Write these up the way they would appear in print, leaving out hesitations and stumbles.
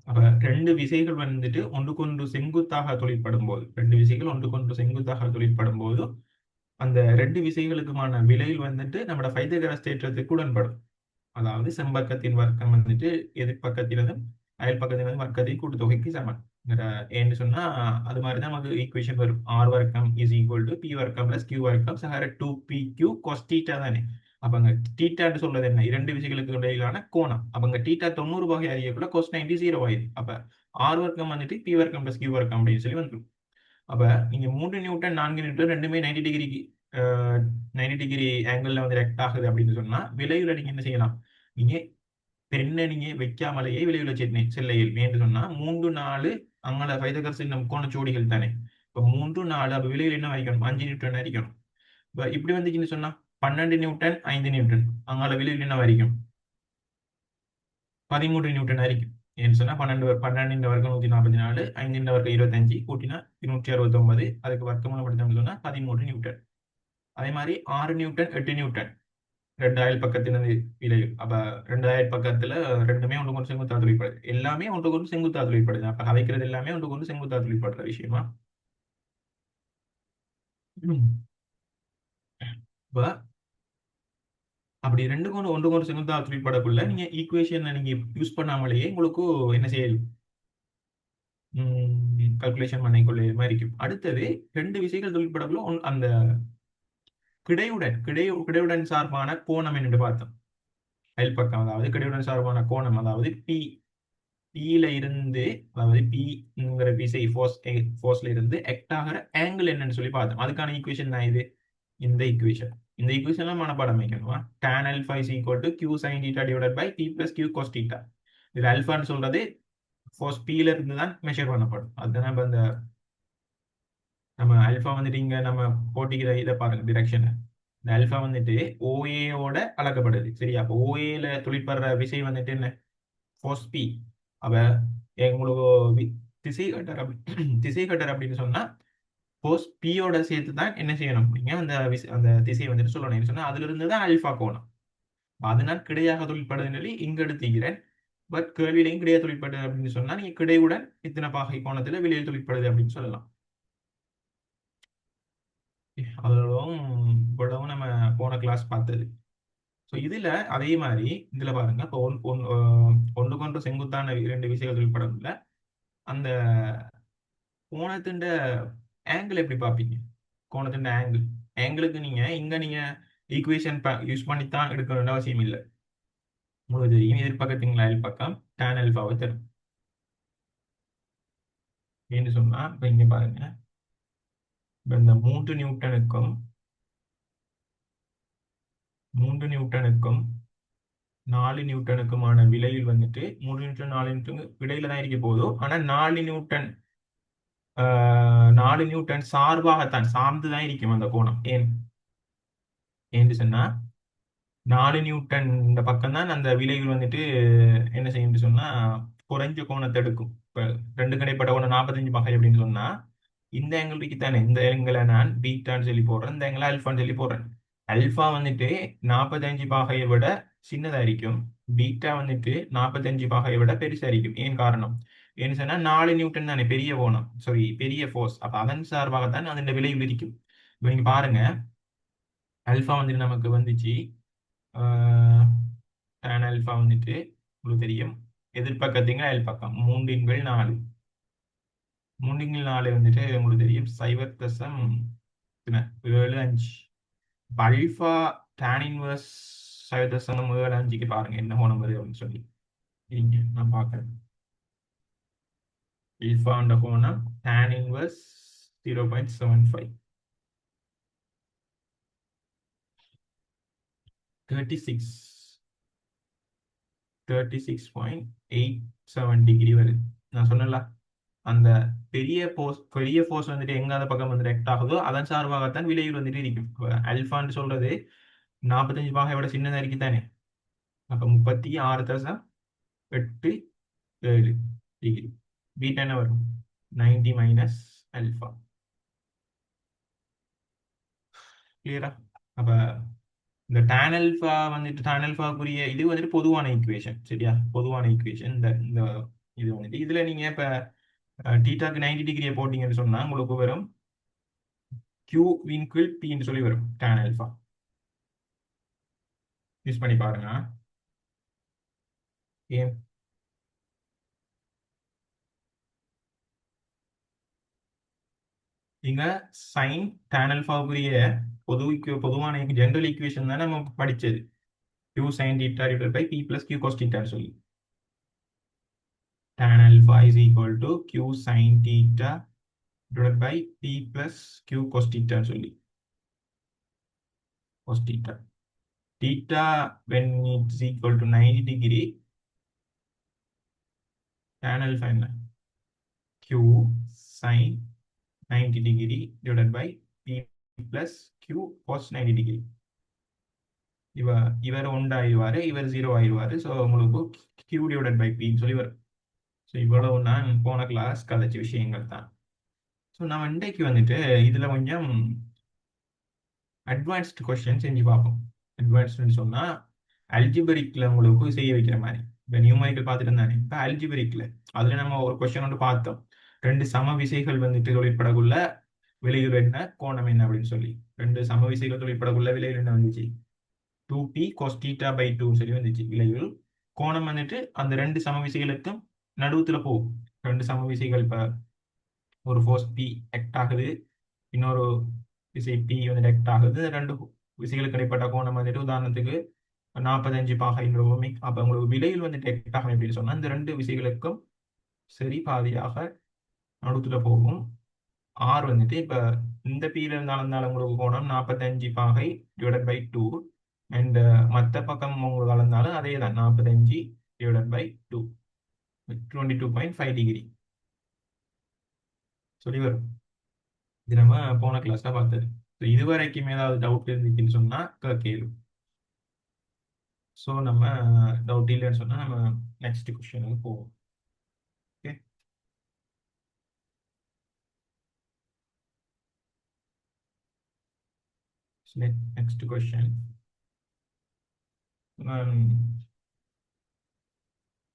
அப்ப ரெண்டு விசைகள் வந்துட்டு ஒன்றுக்கொன்று செங்குத்தாக தொழிற்படும் போது, ரெண்டு விசைகள் ஒன்றுக்கொன்று செங்குத்தாக தொழிற்படும் போது அந்த ரெண்டு விசைகளுக்குமான விலையில் வந்துட்டு நம்மளோட பைத்தகரஸ் தேற்றத்துக்கு உடன்படும். அதாவது செம்பக்கத்தின் வர்க்கம் வந்துட்டு எதிர்பக்கத்தினதும் அயல் பக்கத்தினதும் வர்க்கத்தின் கூட்டுத்தொகைக்கு சமன். ஏன்னு சொன்னா அது மாதிரி தான் நமக்கு ஈக்குவேஷன் வரும். ஆர் வர்க்கம் இஸ் ஈக்குவல் டு பி வர்க்கம் பிளஸ் கியூ வர்க்கம் சஹர two P Q cos theta தானே. அப்பங்க டீட்டான்னு சொல்றது என்ன? இரண்டு விசைகளுக்கு இடையிலான கோணம். அப்பங்க டீட்டா 90 வகை அறியக்குள்ள கொஸ் 90 0 ஆயிடுது. அப்ப ஆர் வர்க்கம் வந்துட்டு பி வர்க்கம் பிளஸ் கியூ வர்க்கம் அப்படின்னு சொல்லி வந்துடும். அப்ப நீங்க 3 நியூட்டன் 4 நியூட்டன் ரெண்டுமே 90 டிகிரிக்கு 90 டிகிரி ஆங்கிள் வந்து ரெக்ட் ஆகுது அப்படின்னு சொன்னா விலையில நீங்க என்ன செய்யலாம்? நீங்க பெண்ணை நீங்க வைக்காமலேயே விளைவுல செல்லையில் என்று சொன்னா 3 4 அங்கே பைதகர்ஸ் முக்கோண ஜோடிகள் தானே. இப்ப 3 4 அப்ப விலையில் என்ன வரைக்கணும்? 5 நியூட்டன் வரைக்கணும். இப்ப இப்படி வந்துச்சுன்னு சொன்னா 12 நியூட்டன் 5 நியூட்டன் அங்கால விலையில் என்ன வரைக்கும்? 13 நியூட்டன் வரைக்கும். ஏன்னு சொன்னா 12 வர்க்கம் 144, 5 வர்க்கம் 25 கூட்டினா 269, அதுக்கு வர்க்கமூலப்படுத்தணும்னு சொன்னா 13 நியூட்டன். அதே மாதிரி 6 நியூட்டன் 8 நியூட்டன் ரெண்டு அயல் பக்கத்தினது விளைவு. அப்ப ரெண்டு அயல் பக்கத்துல ரெண்டுமே ஒன்று கொண்டு செங்குத்தா தொழிற்படுது. எல்லாமே ஒன்று கொண்டு செங்குத்தா தொழிற்படுது. அப்ப அவைக்கிறது எல்லாமே ஒன்று கொண்டு செங்குத்தா தொழிற்படுற விஷயமா. ம். இப்ப அப்படி ரெண்டு கொண்டு ஒன்று கொண்டு செங்குத்தா தொழிற்படக்குள்ள நீங்க ஈக்குவேஷனை நீங்க யூஸ் பண்ணாமலேயே உங்களுக்கு என்ன செய்யலாம்? கல்குலேஷன் பண்ணிக்கொள்ள மாதிரி இருக்கும். அடுத்தது ரெண்டு விசைகள் தொழிற்படக்குள்ள அந்த கிடையுடன் சார்பான கோணம் என்று பார்த்தோம். அயல் பக்கம் அதாவது கிடையுடன் சார்பான கோணம் அதாவது பி பியில இருந்து, அதாவது பிங்கிற விசை ஃபோர்ஸ்ல இருந்து எக்ட் ஆகிற ஆங்கிள் என்னன்னு சொல்லி பார்த்தோம். அதுக்கான ஈக்குவேஷன் தான் இது. இந்த ஈக்குவேஷன் இந்த ஈக்குவேஷன்லாம் மனப்பாடம் வைக்கணுமா? tan alpha is equal to q sin theta divided by p plus q cos theta. இது அல்பான்னு சொல்றது ஃபோர்ஸ் பியில இருந்து தான் மெஷர் பண்ணப்படும். அதுதான் இப்ப இந்த நம்ம அல்பா வந்துட்டு இங்க நம்ம போட்டிக்கிற இதை பாருங்க டிரெக்ஷன். இந்த அல்பா வந்துட்டு ஓஏயோட அளக்கப்படுது. சரியா? அப்போ ஓஏல தொழிற்படுற விசை வந்துட்டு என்ன? Force P. அப்ப உங்களுக்கு திசை கட்டர் திசை கட்டர் அப்படின்னு சொன்னா ஃபோர்ஸ் பியோட சேர்த்து தான் என்ன செய்யணும்? நீங்க அந்த அந்த திசையை வந்துட்டு சொல்லணும் சொன்னா அதுல இருந்து தான் அல்பா கோணம். அதனால் கிடையாக தொழிற்படுது நிலை இங்க எடுத்துக்கிறேன். பட் கேள்வியிலையும் கிடையாது தொழிற்படுது அப்படின்னு சொன்னா நீங்க கிடையுடன் இத்தனை பாகை கோணத்துல வெளியில் தொழிற்படுது அப்படின்னு சொல்லலாம். அவ்வளவும் இவ்வளவும் நம்ம போன கிளாஸ் பார்த்தது. ஸோ இதுல அதே மாதிரி இதுல பாருங்க இப்போ ஒன்று கொண்டு செங்குத்தான இரண்டு விஷயங்கள் தொழிற்படல அந்த கோணத்தின் ஆங்கிள் எப்படி பார்ப்பீங்க? கோணத்தின் ஆங்கிள் ஆங்கிளுக்கு நீங்க இங்க நீங்க ஈக்குவேஷன் யூஸ் பண்ணித்தான் எடுக்கணும்னு அவசியம் இல்லை. உங்களுக்கு தெரியும் எதிர்பக்கத்தின் அயல் பக்கம் tan அல்பாவை தரும். ஏன்னு சொன்னா இப்ப இங்க பாருங்க, இப்ப இந்த 3 நியூட்டனுக்கும் 4 நியூட்டனுக்குமான விலையில் வந்துட்டு 3 நியூட்டன் 4 நியூட்டன் விலையில தான் இருக்க போதும். ஆனா 4 நியூட்டன் சார்பாகத்தான் சார்ந்து தான் இருக்கும் அந்த கோணம். ஏன்னு சொன்னா 4 நியூட்டன் இந்த பக்கம் தான் அந்த விலைகள் வந்துட்டு என்ன செய்யும் சொன்னா குறைஞ்ச கோணத்தை எடுக்கும். இப்ப ரெண்டு கிடைப்பட்ட கோணம் 45 பகை அப்படின்னு சொன்னா இந்த ஆங்கிள் தானே, இந்த ஆங்கிளை நான் பீட்டான்னு சொல்லி போடுறேன், இந்த ஆங்கிள் அல்ஃபான்னு சொல்லி போடுறேன். அல்ஃபா வந்துட்டு 45 பாகையை விட சின்னதா இருக்கும், பீட்டா வந்துட்டு 45 பாகையை விட பெருசா இருக்கும். ஏன் காரணம்? ஏன்னு சொன்னா 4 நியூட்டன் தானே பெரிய கோணம், சாரி பெரிய ஃபோர்ஸ். அப்ப அதன் சார்பாகத்தான் அதன் விளைவு இருக்கும். இப்ப நீங்க பாருங்க, அல்ஃபா வந்துட்டு நமக்கு வந்துச்சு tan அல்ஃபா வந்துட்டு உங்களுக்கு தெரியும் எதிர்பக்கத்தீங்க அயல் பக்கம் 3/4. 3/4 வந்துட்டு உங்களுக்கு தெரியும் 0.75. அல்ஃபா tan இன்வர்ஸ் 0.75க்கு பாருங்க என்ன கோணம் வருது அப்படின்னு சொல்லி. இங்க நான் பார்க்கறேன். அல்ஃபாண்ட கோணம் tan இன்வர்ஸ் 0.75 36 36.87 டிகிரி வருது. நான் சொன்னல அந்த பெரிய ஃபோர்ஸ் வந்துட்டு எங்க அந்த பக்கம் வந்து ரெக்ட் ஆகுதோ அதன் சார்பாகத்தான் விலையில் வந்துட்டு இருக்கும். அல்ஃபான்னு சொல்றது 45 பாகை விட சின்னதா இருக்குதானே. அப்ப 36.87 டிகிரி. பீட்டா என்ன வரும்? 90 மைனஸ் அல்ஃபா. கிளியரா? அப்ப இந்த tan அல்ஃபா வந்துட்டு tan அல்ஃபாக்குரிய இது வந்துட்டு பொதுவான ஈக்குவேஷன். சரியா? பொதுவான ஈக்குவேஷன் இந்த இந்த இது வந்துட்டு இதுல நீங்க இப்ப டீட்டாக்கு 90 டிகிரியை போட்டீங்கன்னு சொன்னா உங்களுக்கு வரும் கியூ வின்குள் பின்னு சொல்லி வரும் tan ஆல்பா. யூஸ் பண்ணி பாருங்க. ஏன் இங்க சைன் tan ஆல்பாவுக்குரிய பொதுவான ஜெனரல் ஈக்குவேஷன் தான் நம்ம படிச்சது. q sin theta divided by p plus q cos theta ன்னு சொல்லி tan alpha is equal to q sin theta divided by p plus q cos theta ன்னு சொல்லி cos theta. Theta when it's equal to 90 degree, tan alpha என்ன q sin 90 degree divided by p plus q cos 90 degree. இவர் 1 ஆயிடுவாரு, இவர் 0 ஆயிடுவாரு. So உங்களுக்கு q divided by பின்னு சொல்லி வரும். So இவ்வளவு நான் போன கிளாஸ் கதைச்ச விஷயங்கள் தான். ஸோ நான் இன்றைக்கு வந்துட்டு இதில் கொஞ்சம் அட்வான்ஸ்டு கொஸ்டின் செஞ்சு பார்ப்போம். அட்வான்ஸ்டுன்னு சொன்னால் அல்ஜிபரிக்கில் உங்களுக்கு செய்ய வைக்கிற மாதிரி. இப்போ நியூமரிக்கல் பார்த்துட்டு இருந்தானே, இப்போ அல்ஜிபரிக்கில் அதில் நம்ம ஒரு கொஸ்டின் ஒன்று பார்த்தோம். 2 சம விசைகள் வந்துட்டு தொழிற்படக்குள்ள விலையில் என்ன கோணம் என்ன அப்படின்னு சொல்லி 2 சம விசைகள் தொழிற்படக்குள்ள விலையில் என்ன வந்துச்சு 2p cos theta by 2 சொல்லி வந்துச்சு. விலையில் கோணம் வந்துட்டு அந்த 2 சம விசைகளுக்கும் நடுவுத்துல போகும். 2 சம விசைகள் இப்போ ஒரு ஃபோர்ஸ் பி ஆக்ட் ஆகுது, இன்னொரு விசை பி வந்து ஆக்ட் ஆகுது. 2 விசைகளுக்கு இடைப்பட்ட கோணம் வந்துட்டு உதாரணத்துக்கு 45 பாகைன்ற ஓமிக். அப்போ உங்களுக்கு விலையில் வந்துட்டு ஆக்ட் ஆகும் அப்படின்னு சொன்னா இந்த 2 விசைகளுக்கும் சரி பாதியாக நடுத்துல போகும். ஆர் வந்துட்டு இப்போ இந்த பீல இருந்தாலும் உங்களுக்கு கோணம் 45 பாகை டிவைடட் பை 2 அண்ட் மற்ற பக்கம் உங்களுக்கு அளந்தாலும் அதே தான் 45 டிவைடட் பை 2 22.5 டிகிரி சொல்லி வரும். இது நம்ம போன கிளாஸ்ல பார்த்தது. இது வரைக்கும் ஏதாவது டவுட் இருந்துச்சுன்னு சொன்னா கேளு. ஸோ நம்ம டவுட் இல்லைன்னு சொன்னா நம்ம நெக்ஸ்ட் கொஸ்டினுக்கு போவோம். ஓகே, நெக்ஸ்ட் கொஸ்டின்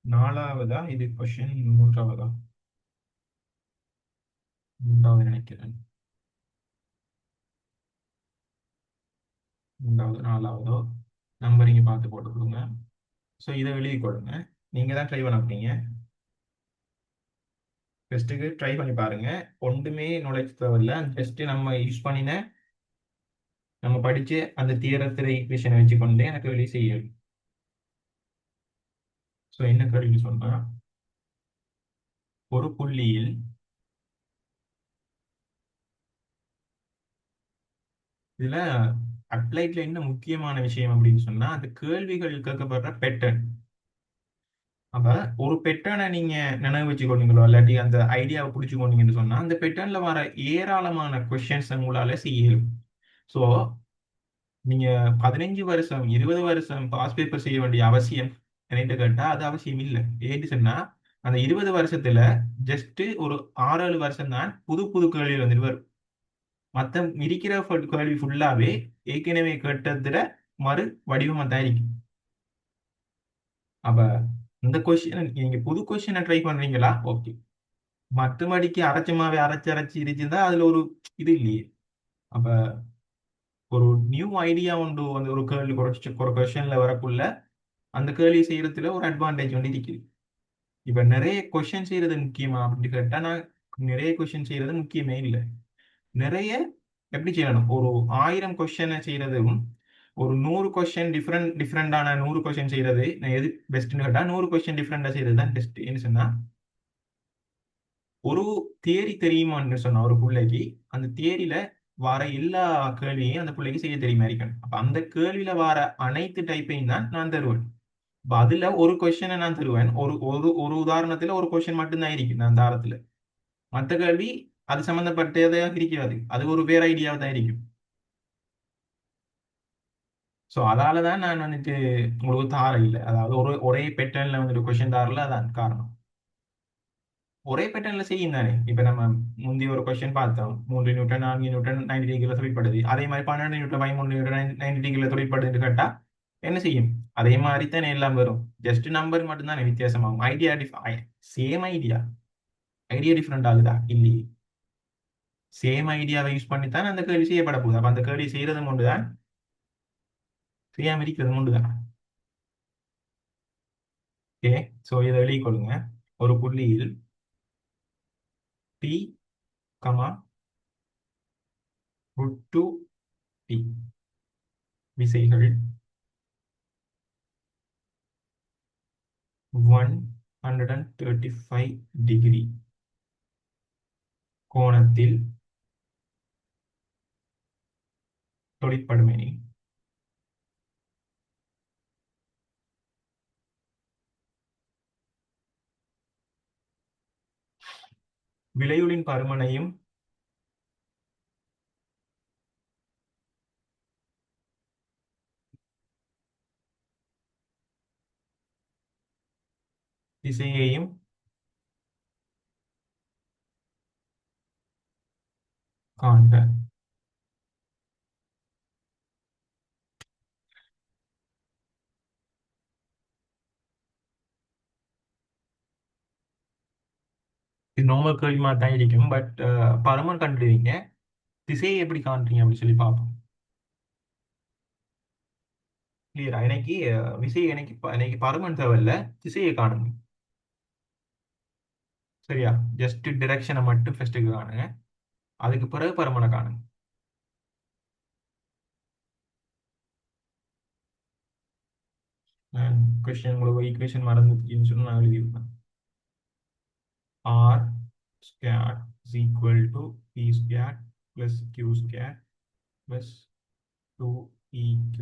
4வதா இது கொஸ்டின் 3வதா? 3வது நினைக்கிறேன். 3வது 4வதோ நம்பரிங்க பார்த்து போட்டு கொடுங்க. ஸோ இதை எழுதி கொடுங்க. நீங்கள் தான் ட்ரை பண்ண போறீங்க. டெஸ்ட்டுக்கு ட்ரை பண்ணி பாருங்க. ஒன்றுமே நாலேஜ் தேவையில்லை. அந்த டெஸ்ட்டு நம்ம யூஸ் பண்ணின நம்ம படித்து அந்த தியரத்தில் ஈக்குவேஷனை வச்சுக்கொண்டு எனக்கு வெளியே செய்யணும். ஸோ என்ன கேள்வி சொன்னால், ஒரு புள்ளியில் இதுல அப்ளைட்ல என்ன முக்கியமான விஷயம் அப்படின்னு சொன்னா அந்த கேள்விகள் கேட்கப்படுற பேட்டர்ன். அப்ப ஒரு பேட்டர்னை நீங்க நினைவு வச்சுக்கொண்டீங்களோ இல்லாட்டி அந்த ஐடியாவை பிடிச்சுக்கொண்டீங்கன்னு சொன்னா அந்த பேட்டர்ன்ல வர ஏராளமான கொஸ்டின்ஸ் உங்களால செய்யும். ஸோ நீங்க 15 வருஷம் 20 வருஷம் பாஸ் பேப்பர் செய்ய வேண்டிய அவசியம் என்னட்டு கேட்டா அது அவசியம் இல்லை. ஏன்னு சொன்னா அந்த 20 வருஷத்துல ஜஸ்ட் ஒரு 6-7 வருஷம் தான் புது புது கேள்விகள் வந்துட்டு வரும். மற்ற இருக்கிற கேள்வி ஃபுல்லாவே ஏற்கனவே கேட்டதுல மறு வடிவமா தான் இருக்கு. அப்ப இந்த கொஸ்டின் நீங்க புது கொஸ்டினை ட்ரை பண்றீங்களா? ஓகே. மற்றபடிக்கு அரைச்சமாவே அரைச்சு இருந்துச்சுன்னா அதுல ஒரு இது இல்லையே. அப்ப ஒரு நியூ ஐடியா உண்டு அந்த ஒரு கேள்வி ஒரு கொஸ்டின்ல வரக்குள்ள அந்த கேள்வி செய்யறதுல ஒரு அட்வான்டேஜ் வந்து இருக்குது. இப்ப நிறைய கொஸ்டின் செய்யறது முக்கியமா அப்படின்னு கேட்டா நான் நிறைய கொஸ்டின் செய்யறது முக்கியமே இல்லை. நிறைய எப்படி செய்யணும், ஒரு 1000 கொஸ்டினை செய்யறதும் ஒரு 100 கொஸ்டின் டிஃப்ரெண்டான 100 கொஸ்டின் செய்யறது நான் எது பெஸ்ட்னு கேட்டா 100 கொஸ்டின் டிஃப்ரெண்டா செய்யறது தான் பெஸ்ட். என்ன சொன்னா ஒரு தியரி தெரியுமான்னு சொன்னா ஒரு பிள்ளைக்கு அந்த தியரியில வர எல்லா கேள்வியும் அந்த பிள்ளைக்கு செய்ய தெரியுமா இருக்கணும். அப்ப அந்த கேள்வியில வர அனைத்து டைப்பையும் தான் நான் தருவேன். அப்ப அதுல ஒரு கொஸ்டினை நான் தருவேன். ஒரு ஒரு ஒரு உதாரணத்துல ஒரு கொஸ்டின் மட்டும்தான் இருக்கு நான் தாரத்துல. மற்ற கேள்வி அது சம்பந்தப்பட்டதாக இருக்காது, அது ஒரு வேற ஐடியாவை தான் இருக்கும். ஸோ அதால தான் நான் வந்துட்டு உங்களுக்கு தார இல்லை. அதாவது ஒரே பேட்டர்ன்ல வந்துட்டு கொஸ்டின் தாரல, அதான் காரணம். ஒரே பேட்டர்ன்ல செய்யும் தானே. இப்போ நம்ம முந்தைய ஒரு கொஸ்டின் பார்த்தோம், 3 நியூட்டன் 4 நியூட்டன் 90 டிகிரியில் தொழிற்படுது. அதே மாதிரி 12 நியூட்டன் 13 நியூட்டன் 90 டிகிரியில் தொழிற்படுதுன்னு கேட்டா என்ன செய்யும்? அதே மாதிரி தானே எல்லாம் வரும். ஜஸ்ட் நம்பர் மட்டும்தானே வித்தியாசமாகும். Idea same idea. Idea different ஆகுதா? இல்லையே. சேம் ஐடியாவை யூஸ் பண்ணித்தான் அந்த கேள்வி செய்யப்பட போகுது. அப்ப அந்த கேள்வி செய்யறதும் ஒன்றுதான், செய்யாம இருக்கிறதும் ஒன்றுதான். ஓகே, ஸோ இதை எழுதிக் கொள்ளுங்க. ஒரு புள்ளியில் பி கமா √2 பி விசைகள் 135 டிகிரி கோணத்தில் தொழிற்படுமெனில் விளைவுளின் பருமனையும் திசையையும் காண்க. இது நார்மல் கேள்வி மாதிரி தான் இருக்கும். பட் பருமன் கண்டுடுவீங்க, திசையை எப்படி காண்றீங்க அப்படின்னு சொல்லி பார்ப்போம். கிளியரா? எனக்கு விசை எனக்கு பருமன் தேவையில்ல, திசையை காணுங்க. சரியா? ஜஸ்ட் டிரெக்ஷனை மட்டும் ஃபர்ஸ்ட்டுக்கு காணுங்க, அதுக்கு பிறகு பருமனை காணுங்க. நான் கொஸ்டின் உங்களுக்கு ஈக்குவேஷன் மறந்துச்சுன்னு சொல்லி நான் எழுதியிருப்பேன். R square is equal to P square plus Q square plus 2EQ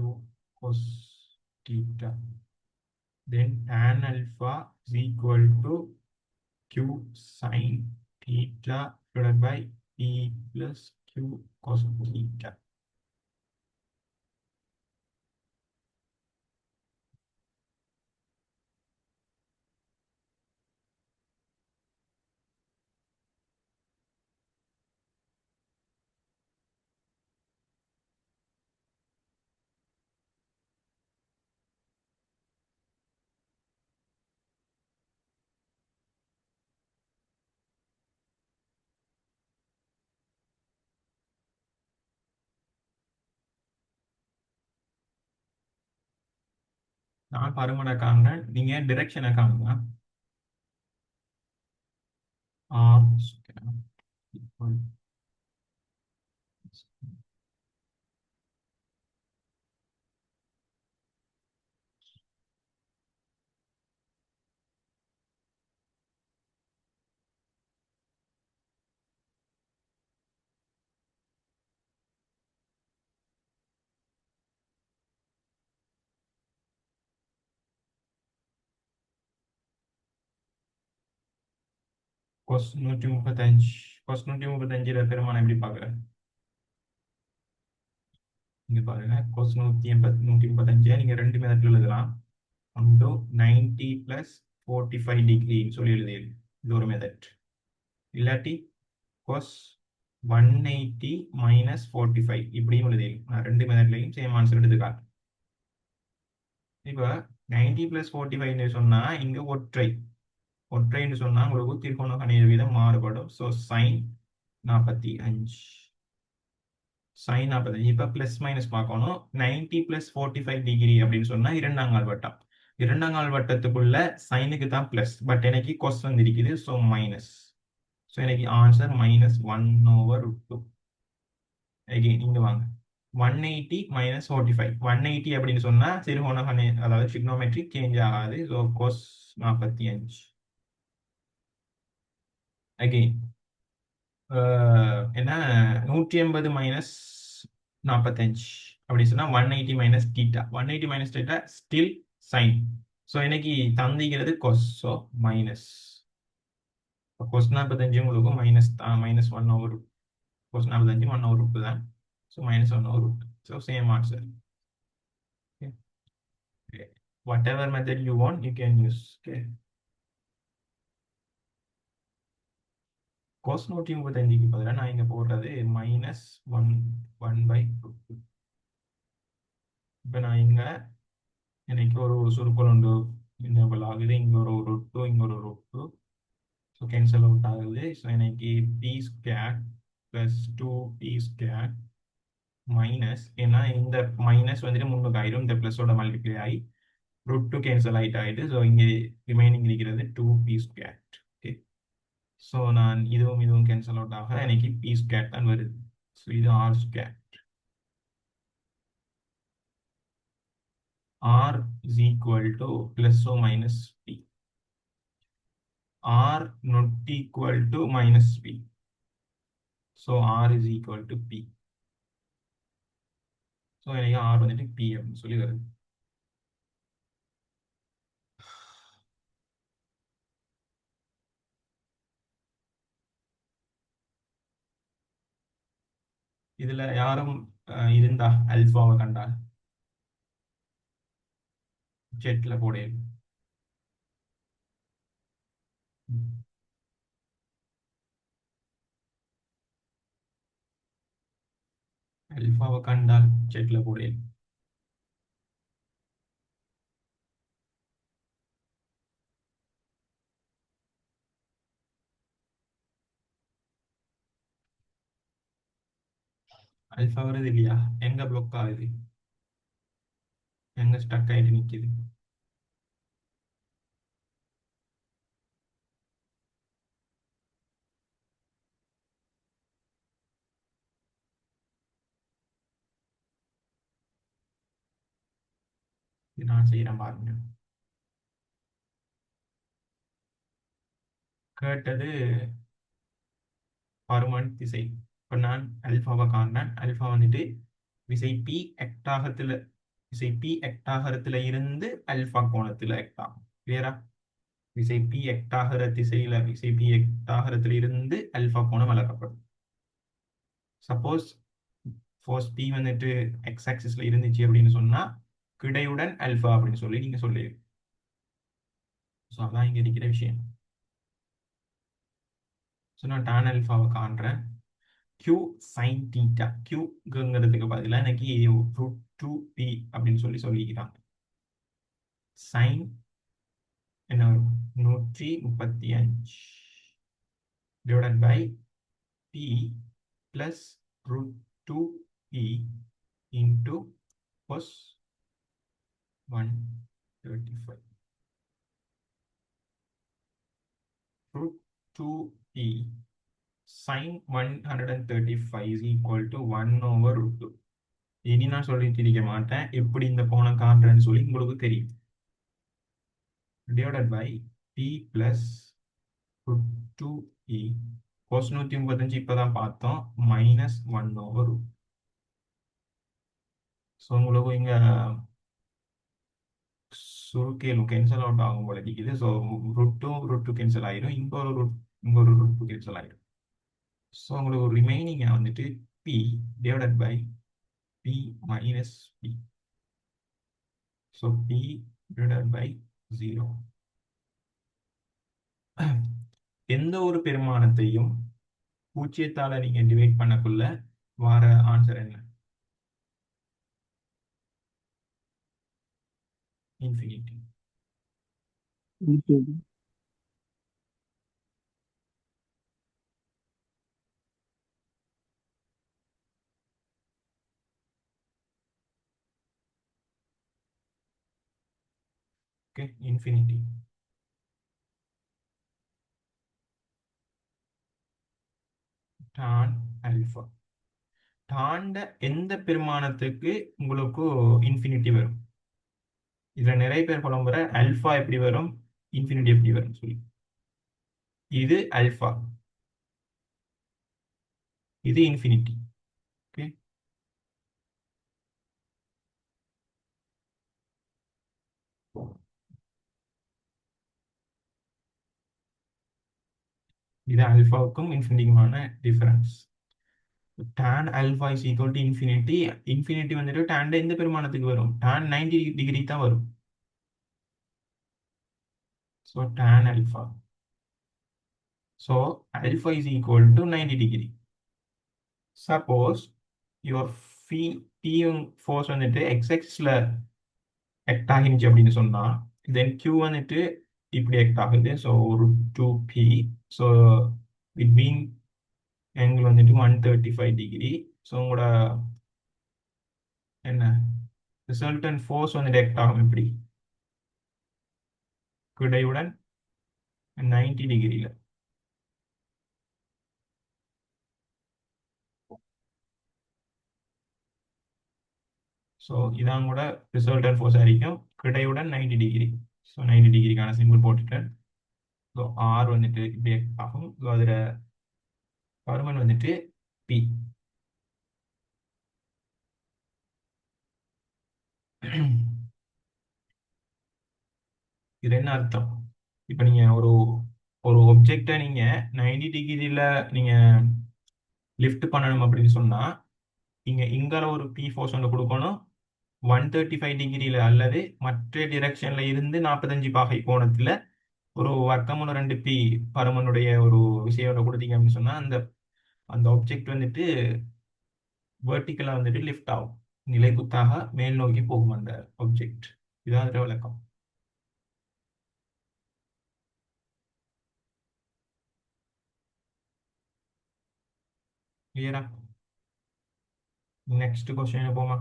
cos theta. Then tan alpha is equal to Q sin theta divided by P plus Q cos theta. நான் பருமனை காண்றேன், நீங்க டிரெக்ஷனை காணுங்க. R square equal cos 135. cos 135 பெருமானம் எப்படி பார்க்குறேன்? இங்க பாருங்க, cos 135 நீங்க ரெண்டு மெத்தட்ல எழுதலாம். ஒன்று 90 பிளஸ் 45 டிகிரின்னு சொல்லி எழுதியது, இது ஒரு மெத்தட். இல்லாட்டி cos 180 மைனஸ் 45 இப்படியும் எழுதியது. நான் ரெண்டு மெத்தட்லையும் சேம் ஆன்சர் எடுத்துக்காட்டு. இப்போ 90 பிளஸ் 45 சொன்னா இங்க ஒற்றை ஒற்றைன்னு சொன்னா உங்களுக்கு திருக்கோண கணித வீதம் மாறுபடும். ஸோ சைன் 45 இப்போ பிளஸ் மைனஸ் பார்க்கணும். 90 பிளஸ் 45 டிகிரி அப்படின்னு சொன்னா இரண்டாங்கால் வட்டம். இரண்டாங்கால் வட்டத்துக்குள்ள சைனுக்கு தான் பிளஸ், பட் எனக்கு கொஸ் வந்திருக்குது, ஸோ மைனஸ். ஸோ எனக்கு ஆன்சர் -1/√2. அகைன் இங்க வாங்க, 180 மைனஸ் 45. 180 அப்படின்னு சொன்னா சிறுகோண அதாவது ட்ரிக்னோமெட்ரிக் சேஞ்ச் ஆகாது. So cos 45. அகைன் என்ன, 180 மைனஸ் 45 அப்படி சொன்னா 180 minus theta. 180 minus theta still sine. So எனக்கு தந்திக்கிறது கொஸ், ஸோ மைனஸ். கொஸ் 45 உங்களுக்கு மைனஸ் தான், -1/√2. கொஸ் 45 1/√2 தான். So -1/√2. So same answer. Whatever method you want, you can use. Okay. cos 135க்கு பதிலாக நான் இங்க போடுறது -1/√2. இப்போ நான் இங்க எனக்கு ஒரு சுருக்கல் உண்டு enable ஆகுது. இங்க ஒரு ரூட் டூ, இங்க ஒரு root two. So cancel out ஆகுது. ஸோ எனக்கு P square plus two P square minus, ஏன்னா இந்த மைனஸ் வந்துட்டு முன்னுக்கு ஆயிடும், இந்த ப்ளஸோட மல்டிப்ளை ஆகி ரூட் டூ கேன்சல் ஆகிட்டு. ஸோ இங்கே ரிமைனிங் இருக்கிறது two P square. Okay, so நான் இதுவும் இதுவும் கேன்சல் அவுட் ஆக எனக்கு பி ஸ்கொயர் தான் வருது. ஸோ இது R square. R is equal to plus or minus P. R not equal to minus P. So R is equal to P. So எனக்கு R வந்துட்டு P அப்படின்னு சொல்லி வருது. இதுல யாரும் இருந்தா அல்பாவை கண்டால் ஜெட்ல போட அல்பாவை கண்டால் ஜெட்ல போட அல்பா வருது இல்லையா? எங்க பிளாக் ஆகுது, எங்க ஸ்டக் ஆயிட்டு நிக்குது? இது நான் செய்யறேன் பாருங்க. கேட்டது பருமன் திசை. இப்போ நான் அல்பாவை காண்றேன். அல்பா வந்துட்டு விசை பி எக்டாகத்துல, விசை பி எக்டாகரத்துல இருந்து அல்பா கோணத்துல எக்டாகும். கிளியரா? விசை பி எக்டாகர திசையில, விசை பி எக்டாகரத்துல இருந்து அல்பா கோணம் அளக்கப்படும். சப்போஸ் ஃபோர்ஸ் பி வந்துட்டு எக்ஸ் ஆக்சிஸ்ல இருந்துச்சு அப்படின்னு சொன்னா கிடையுடன் அல்பா அப்படின்னு சொல்லி நீங்க சொல்லி. ஸோ அதான் இங்க இருக்கிற விஷயம். ஸோ நான் டான் அல்பாவை காண்றேன். Q sin theta, Qங்கிறதுக்கு பதிலாக எனக்கு ரூட் டூ பி அப்படின்னு சொல்லி சொல்லிக்கிறாங்க. சைன் என்ன வரும்? 135 divided by P plus root two P into cos 135. Root two P sin 135 is equal to 1 over root 2. இனி நான் சொல்லிட்டு இருக்க மாட்டேன் எப்படி இந்த கோணம் காண்றேன்னு சொல்லி உங்களுக்கு தெரியும். Divided by P plus root two E cos 135 இப்பதான் பார்த்தோம், மைனஸ் 1 over root. ஸோ உங்களுக்கு இங்க சுருக்கேலும் கேன்சல் அவுட் ஆகும் போல இருக்குது. ஸோ ரூட் டூ கேன்சல் ஆயிடும், இங்க ஒரு ரூட் டூ கேன்சல் ஆயிடும். ஸோ உங்களுக்கு ரிமைனிங் வந்துட்டு P divided by P minus P. So P divided by 0. எந்த ஒரு பெருமானத்தையும் பூஜ்ஜியத்தால நீங்க டிவைட் பண்ணக்குள்ள வர ஆன்சர் என்ன? Infinity. Okay, infinity. Tan alpha. டாண்ட எந்த பெருமானத்துக்கு உங்களுக்கு இன்ஃபினிட்டி வரும்? இதுல நிறைய பேர் புலம்புற அல்ஃபா எப்படி வரும், இன்ஃபினிட்டி எப்படி வரும் சொல்லி. இது அல்ஃபா, இது இன்ஃபினிட்டி. ஓகே, இது அல்ஃபாவுக்கும் இன்ஃபினிட்டிக்குமான difference. tan alpha is equal to infinity. Infinity வந்துட்டு tan எந்த பெருமானத்துக்கு வரும்? tan 90 டிகிரி தான் வரும். So tan alpha. So alpha is equal to 90 degree. Suppose your P force வந்துட்டு x axisல ஆக்ட் ஆகிருந்துச்சு அப்படின்னு சொன்னா தென் Q வந்துட்டு இப்படி ஆக்ட் ஆகுது. ஸோ ஒரு 2P. ஸோ பிட்வீன் ஆங்கிள் வந்துட்டு 135 டிகிரி. ஸோ உங்களோட என்ன ரிசல்டன்ட் ஃபோர்ஸ் வந்துட்டு ஆக்ட் ஆகும் இப்படி கிடையுடன் 90 டிகிரியில். ஸோ இதான் கூட ரிசல்டன்ட் ஃபோர்ஸ் ஆയിരിக்கும் கிடையுடன் 90 டிகிரி. ஸோ 90 டிகிரிக்கான சிம்பிள் போட்டுட்டேன். ஸோ ஆர் வந்துட்டு இப்படி ஆகும். ஸோ அதில் பருமன் வந்துட்டு பி. இது என்ன அர்த்தம்? இப்போ நீங்க ஒரு ஒரு ஒப்ஜெக்டை நீங்க 90 டிகிரியில் நீங்க லிஃப்ட் பண்ணணும் அப்படின்னு சொன்னா நீங்க இங்கால ஒரு பி ஃபோர்ஸ் ஒன்று கொடுக்கணும் 135 டிகிரியில் அல்லது மற்ற டிரெக்ஷன்ல இருந்து 45 பாகை கோணத்துல ஒரு வர்க்கமுள்ள 2P பருமனுடைய ஒரு விஷயம் கொடுத்தீங்க அப்படின்னு சொன்னா அந்த அந்த ஆப்ஜெக்ட் வந்துட்டு வெர்டிக்கலா வந்துட்டு லிஃப்ட் ஆகும். நிலைக்குத்தாக மேல் நோக்கி போகும் அந்த ஆப்ஜெக்ட். இதான் அதோட விளக்கம். கிளியரா? நெக்ஸ்ட் கொஸ்டின் போமா?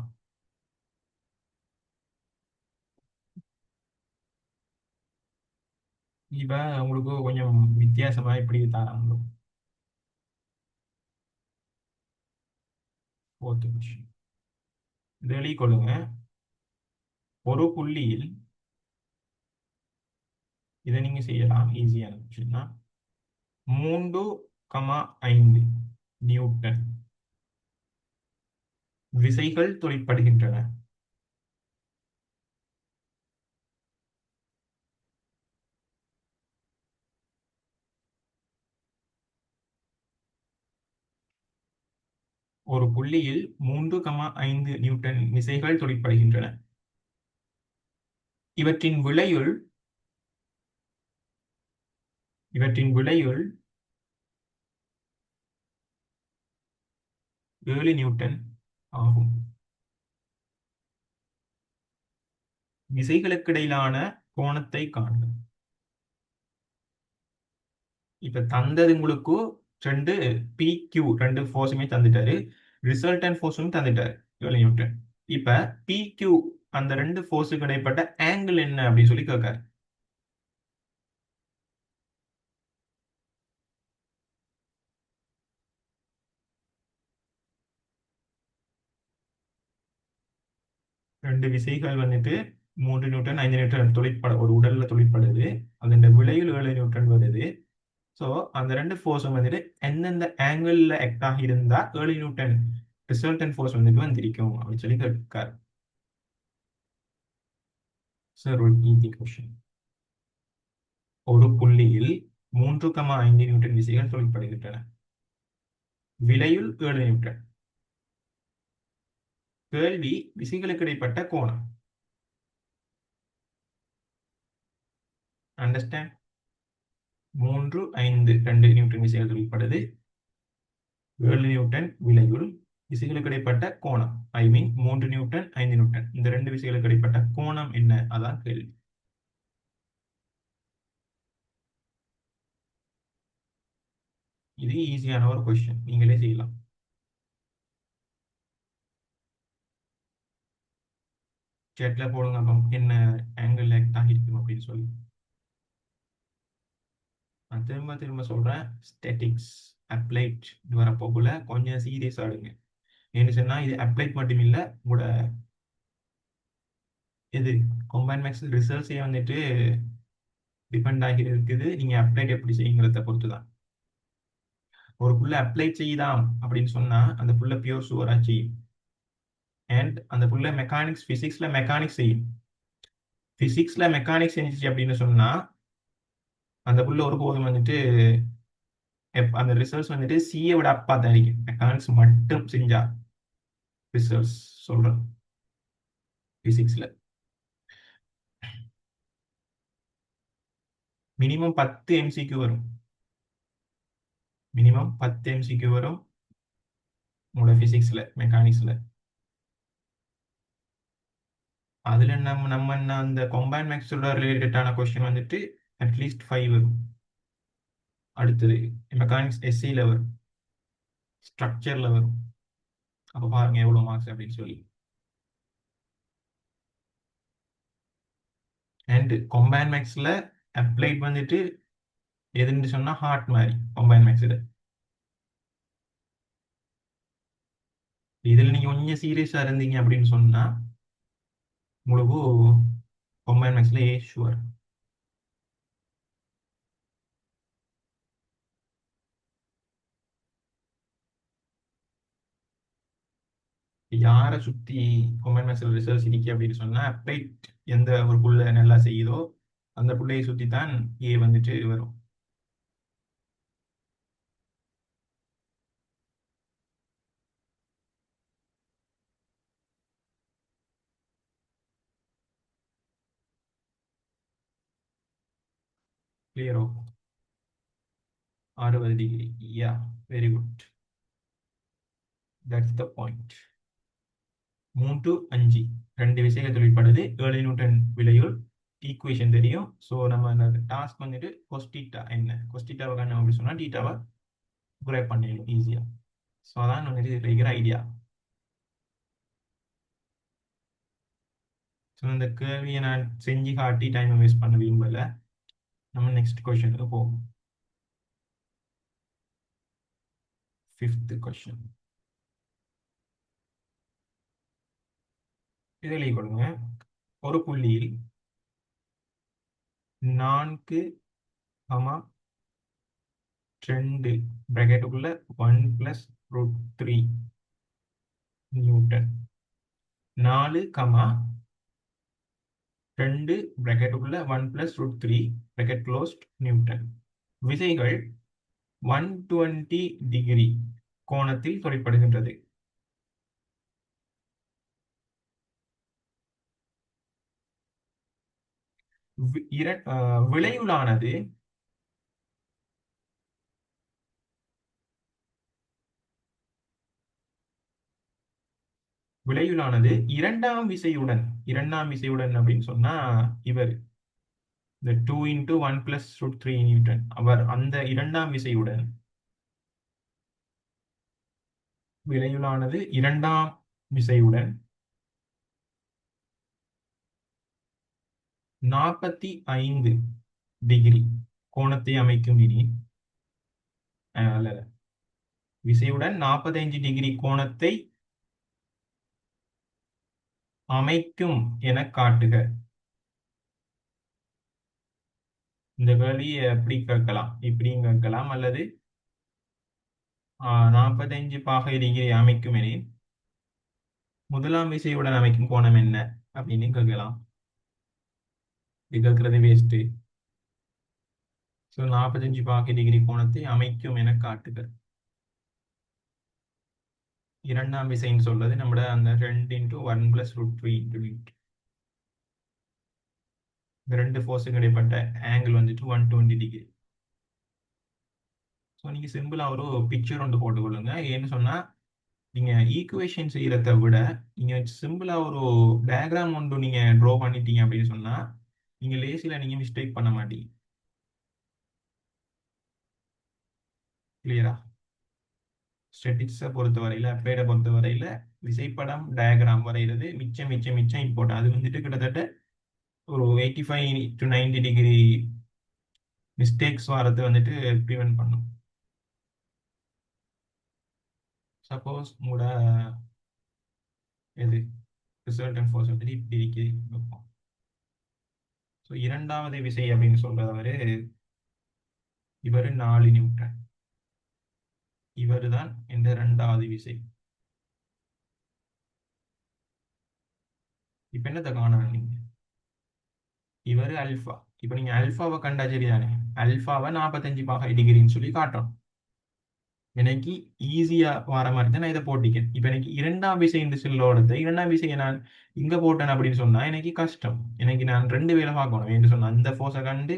இப்ப உங்களுக்கு கொஞ்சம் வித்தியாசமா இப்படி தராங்க. ஃபோர்த் கொஸ்டின் இது எழுதிக் கொள்ளுங்க. ஒரு புள்ளியில் இதை நீங்க செய்யலாம். ஈஸியான கொஸ்டின் தான். 3,5 நியூட்டன் விசைகள் தொழிற்படுகின்றன. ஒரு புள்ளியில் 3,5 நியூட்டன் விசைகள் தொழிற்படுகின்றன. இவற்றின் விளையுள் இவற்றின் விளையுள் 7 நியூட்டன் ஆகும். விசைகளுக்கிடையிலான கோணத்தை காண்க. இப்ப தந்தது உங்களுக்கு ரெண்டு PQ ரெண்டு ஃபோர்ஸுமே தந்துட்டாரு. ரிசல்டன்ட் ஃபோர்ஸும் தந்துட்டாரு 7 நியூட்டன். இப்ப PQ அந்த ரெண்டு ஃபோர்ஸுக்கு இடைப்பட்ட ஆங்கிள் என்ன அப்படின்னு சொல்லி கேட்காரு. ரெண்டு விசைகள் வந்துட்டு 3 நியூட்டன் 5 நியூட்டன் தொழிற்பட ஒரு உடல்ல தொழிற்படுது. அதோட விளைவில் 7 நியூட்டன் வருது. ஸோ அந்த ரெண்டு ஃபோர்ஸும் வந்துட்டு எந்தெந்த ஆங்கிள் ஆக்ட் ஆகி இருந்தா 7 நியூட்டன் ரிசல்டன்ட் ஃபோர்ஸ் வந்துட்டு வந்திருக்கும் அப்படின்னு சொல்லி கேட்காரு. சார் ஒரு ஈஸி கொஸ்டின். ஒரு புள்ளியில் 3,5 நியூட்டன் விசைகள் தொழிற்படுகின்றன. விலையுள் 7 நியூட்டன். கேள்வி விசைகளுக்கு இடைப்பட்ட கோணம். அண்டர்ஸ்டாண்ட்? 3, 5, 2 நியூட்டன் விசைகள் தொழிற்படுது. 7 நியூட்டன் விலையுள் விசைகளுக்கு இடைப்பட்ட கோணம். ஐ மீன் 3 நியூட்டன் 5 நியூட்டன் இந்த ரெண்டு விசைகளுக்கு இடைப்பட்ட கோணம் என்ன? அதான் கேள்வி. இது ஈஸியான ஒரு கொஸ்டின். நீங்களே செய்யலாம். சேட்ல போடுங்க அப்போ என்ன ஆங்கிள் ஆக்ட் ஆகிருக்கும் அப்படின்னு சொல்லி. நான் திரும்ப திரும்ப சொல்றேன். ஸ்டேட்டிக்ஸ் அப்ளைட் இது வரப்போக்குள்ள கொஞ்சம் சீரியஸ் ஆடுங்க. ஏன்னு சொன்னா இது அப்ளைட் மட்டும் இல்லை உங்களோட இது கம்பைன் மேக்ஸ் ரிசல்ட்ஸே வந்துட்டு டிபெண்ட் ஆகி இருக்குது. நீங்க அப்ளைட் எப்படி செய்யுங்கிறத பொறுத்து தான். ஒரு புள்ள அப்ளைட் செய்யுதாம் அப்படின்னு சொன்னா அந்த புள்ள பியூர் சுவரா செய்யும். அண்ட் அந்த புள்ள மெக்கானிக்ஸ் பிசிக்ஸ்ல மெக்கானிக்ஸ் செய்யும். பிசிக்ஸ்ல மெக்கானிக்ஸ் செஞ்சிச்சு அப்படின்னு சொன்னா அந்த புள்ள ஒருபோதும் வந்துட்டு அந்த ரிசல்ட்ஸ் வந்துட்டு சிஏ விட அப்பா தான் இருக்கும். மெக்கானிக்ஸ் மட்டும் செஞ்சா ரிசல்ட்ஸ் சொல்றேன் பிசிக்ஸ்ல மினிமம் 10 MCQ வரும். மினிமம் 10 MCQ வரும் உங்களோட பிசிக்ஸ்ல மெக்கானிக்ஸ்ல. அதுல நம்ம என்ன அந்த கொம்பைன் மேக்ஸோட ரிலேட்டடான கொஸ்டின் வந்துட்டு அட்லீஸ்ட் 5 வரும். அடுத்தது மெக்கானிக்ஸ் எஸ்சியில் வரும், ஸ்ட்ரக்சர்ல வரும். அப்போ பாருங்க எவ்வளவு மார்க்ஸ் அப்படின்னு சொல்லி. அண்ட் கொம்பைன் மேக்ஸ்ல அப்ளைட் வந்துட்டு எதுன்னு சொன்னா ஹார்ட் மாதிரி கொம்பைன் மேக்ஸ். இதுல நீங்க கொஞ்சம் சீரியஸா இருந்தீங்க அப்படின்னு சொன்னா உங்களுக்கு கொம்பைன் மேக்ஸ்ல ஏ ஷுவர். யாரை சுத்தி கொம்பைன் மேக்ஸ்ல ரிசர்ச் இருக்கு அப்படின்னு சொன்னா அப்ளைட் எந்த ஒரு புள்ள நல்லா செய்யுதோ அந்த புள்ளையை சுத்தி தான் ஏ வந்துட்டு வரும். கிளியரோ? 60 degree. Yeah, very good. That's the point. 3 to 5 ரெண்டு விஷயங்கள் தொழிற்படுது. ஏர்லி நியூட்டன் விளைவுள் ஈக்குவேஷன் தெரியும். ஸோ நம்ம அந்த டாஸ்க் வந்துட்டு கொஸ்டீட்டா என்ன, கொஸ்டீட்டாவை கண்ணு அப்படி சொன்னா டீட்டாவை குரேப் பண்ணிடலாம் ஈஸியா. ஸோ அதான் வந்துட்டு இருக்கிற ஐடியா. ஸோ இந்த கேள்வியை நான் செஞ்சு காட்டி டைமை வேஸ்ட் பண்ண விரும்பல. நம்ம நெக்ஸ்ட் கொஸ்டினுக்கு போவோம். 5th question. இதில் கொடுங்க, ஒரு புள்ளியில் 4,2 பிராக்கெட்டுக்குள்ள 1+√3 நியூட்டன், 4,2 பிராக்கெட்டுக்குள்ள 1+√3 பிராக்கெட் க்ளோஸ்ட் நியூட்டன். விசைகள் 120 டிகிரி கோணத்தில் தொழிற்படுகின்றது. விளைவுளானது இரண்டாம் விசையுடன் அப்படின்னு சொன்னா இவர் இந்த 2 × 1+√3 நியூட்டன், அவர் அந்த இரண்டாம் விசையுடன் விளைவுளானது இரண்டாம் விசையுடன் 45 டிகிரி கோணத்தை அமைக்கும் எனில், அல்ல, விசையுடன் 45 டிகிரி கோணத்தை அமைக்கும் என காட்டுக. இந்த கேள்வி எப்படி கேட்கலாம், இப்படியும் கேட்கலாம், அல்லது 45 பாகை டிகிரி அமைக்கும் எனில் முதலாம் விசையுடன் அமைக்கும் கோணம் என்ன அப்படின்னு கேட்கலாம். இது கேட்கறது வேஸ்ட். ஸோ 45 பாகை டிகிரி கோணத்தை அமைக்கும் என காட்டுக. இரண்டாம் விசைன்னு சொல்றது நம்மட அந்த 2 × 1+√3 இந்த ரெண்டு ஃபோர்ஸுக்கு இடைப்பட்ட ஆங்கிள் வந்துட்டு 120 டிகிரி. ஸோ நீங்க சிம்பிளா ஒரு பிக்சர் ஒன்று போட்டுக்கொள்ளுங்க. ஏன்னு சொன்னா நீங்க ஈக்குவேஷன் செய்யறதை விட நீங்க சிம்பிளா ஒரு டயக்ராம் ஒன்று நீங்க ட்ரா பண்ணிட்டீங்க அப்படின்னு சொன்னா நீங்க லேசில நீங்க மிஸ்டேக் பண்ண மாட்டீங்க. கிளியரா? ஸ்டெட்டிக்ஸை பொறுத்தவரையில, அப்ளைடை பொறுத்தவரையில விசைப்படம் டயக்ராம் வரைகிறது மிச்சம் மிச்சம் மிச்சம் இம்பார்ட்டன். அது வந்துட்டு கிட்டத்தட்ட ஒரு 85 to 90 டிகிரி மிஸ்டேக்ஸ் வரது வந்துட்டு ப்ரிவென்ட் பண்ணும். சப்போஸ் உங்களோட எது ரிசல்டன்ட் ஃபோர்ஸ் வந்துட்டு இப்படி இருக்குது. ஸோ இரண்டாவது விசை அப்படின்னு சொல்றவர் இவர் 4 நியூட்டன். இவர் தான் இந்த இரண்டாவது விசை. இப்ப என்னத்தை காணணும் நீங்க? இவர் அல்ஃபா. இப்ப நீங்க அல்ஃபாவை கண்டா சரிதானே, அல்ஃபாவை 45 பாகை டிகிரின்னு சொல்லி காட்டணும். எனக்கு ஈஸியா வர மாதிரி தான் நான் இதை போட்டிக்கேன். இப்ப எனக்கு இரண்டாம் விசை என்று சொல்லோடது, இரண்டாம் விசையை நான் இங்க போட்டேன் அப்படின்னு சொன்னா எனக்கு கஷ்டம். எனக்கு நான் ரெண்டு வேலை பார்க்கணும் என்று சொன்னா இந்த ஃபோர்ஸை கண்டு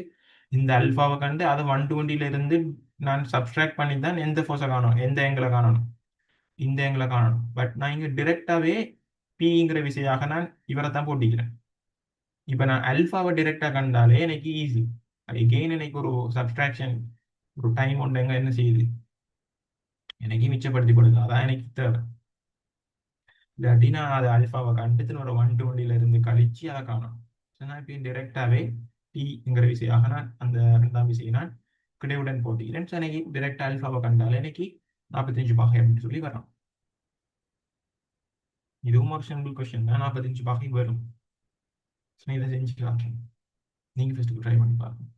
இந்த அல்ஃபாவை கண்டு அதை 120 இருந்து நான் சப்ஸ்ட்ராக்ட் பண்ணி தான் எந்த ஃபோர்ஸை காணணும், எந்த ஏங்கிளை காணணும், இந்த ஏங்கிளை காணணும். பட் நான் இங்க டிரெக்டாவே பிங்கிற விசையாக நான் இவரை தான் போட்டிக்கிறேன். இப்போ நான் அல்ஃபாவை டிரெக்டாக கண்டாலே எனக்கு ஈஸி. எகெயின் எனக்கு ஒரு சப்ட்ராக்ஷன் ஒரு டைம் ஒன்றுங்க என்ன செய்யுது, எனக்கு மிச்சப்படுத்தி கொடுக்குது. அதான் எனக்கு தேவை. இல்லாட்டி நான் அதை அல்ஃபாவை கண்டுட்டு ஒரு 120 இருந்து கழிச்சு அதை காணும். ஸோ நான் இப்போ டிரெக்டாகவே டிங்கிற விசையாக நான் அந்த ரெண்டாம் விசையை நான் கிடைவுடன் போட்டிக்கிறேன். ஸோ எனக்கு டிரெக்டாக அல்ஃபாவை கண்டாலே எனக்கு 45 பாகை அப்படின்னு சொல்லி வரும். இதுவும் ஒரு சிம்பிள் கொஸ்டின் தான், 45 பாகை வரும். ஸோ இதை செஞ்சு காட்டுறேன். நீங்கள் ஃபஸ்ட்டு ட்ரை பண்ணி பாருங்க.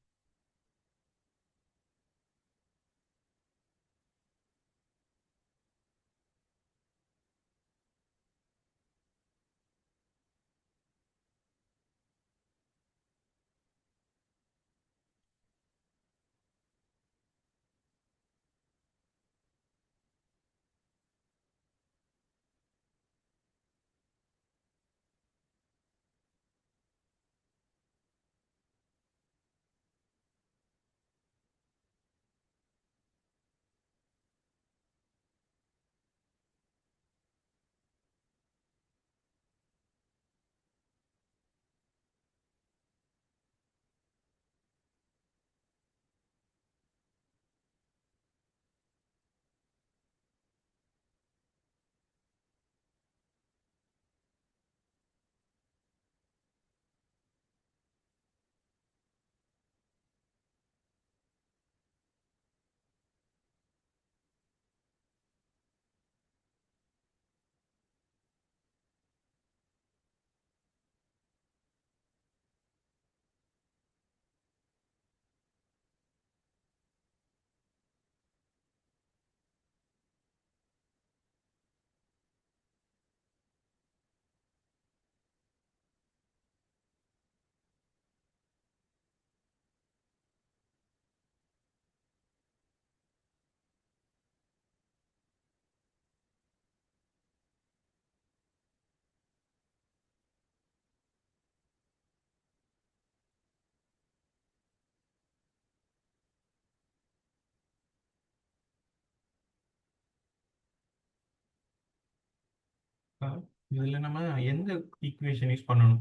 இதில் நம்ம எந்த ஈக்குவேஷன் யூஸ் பண்ணணும்?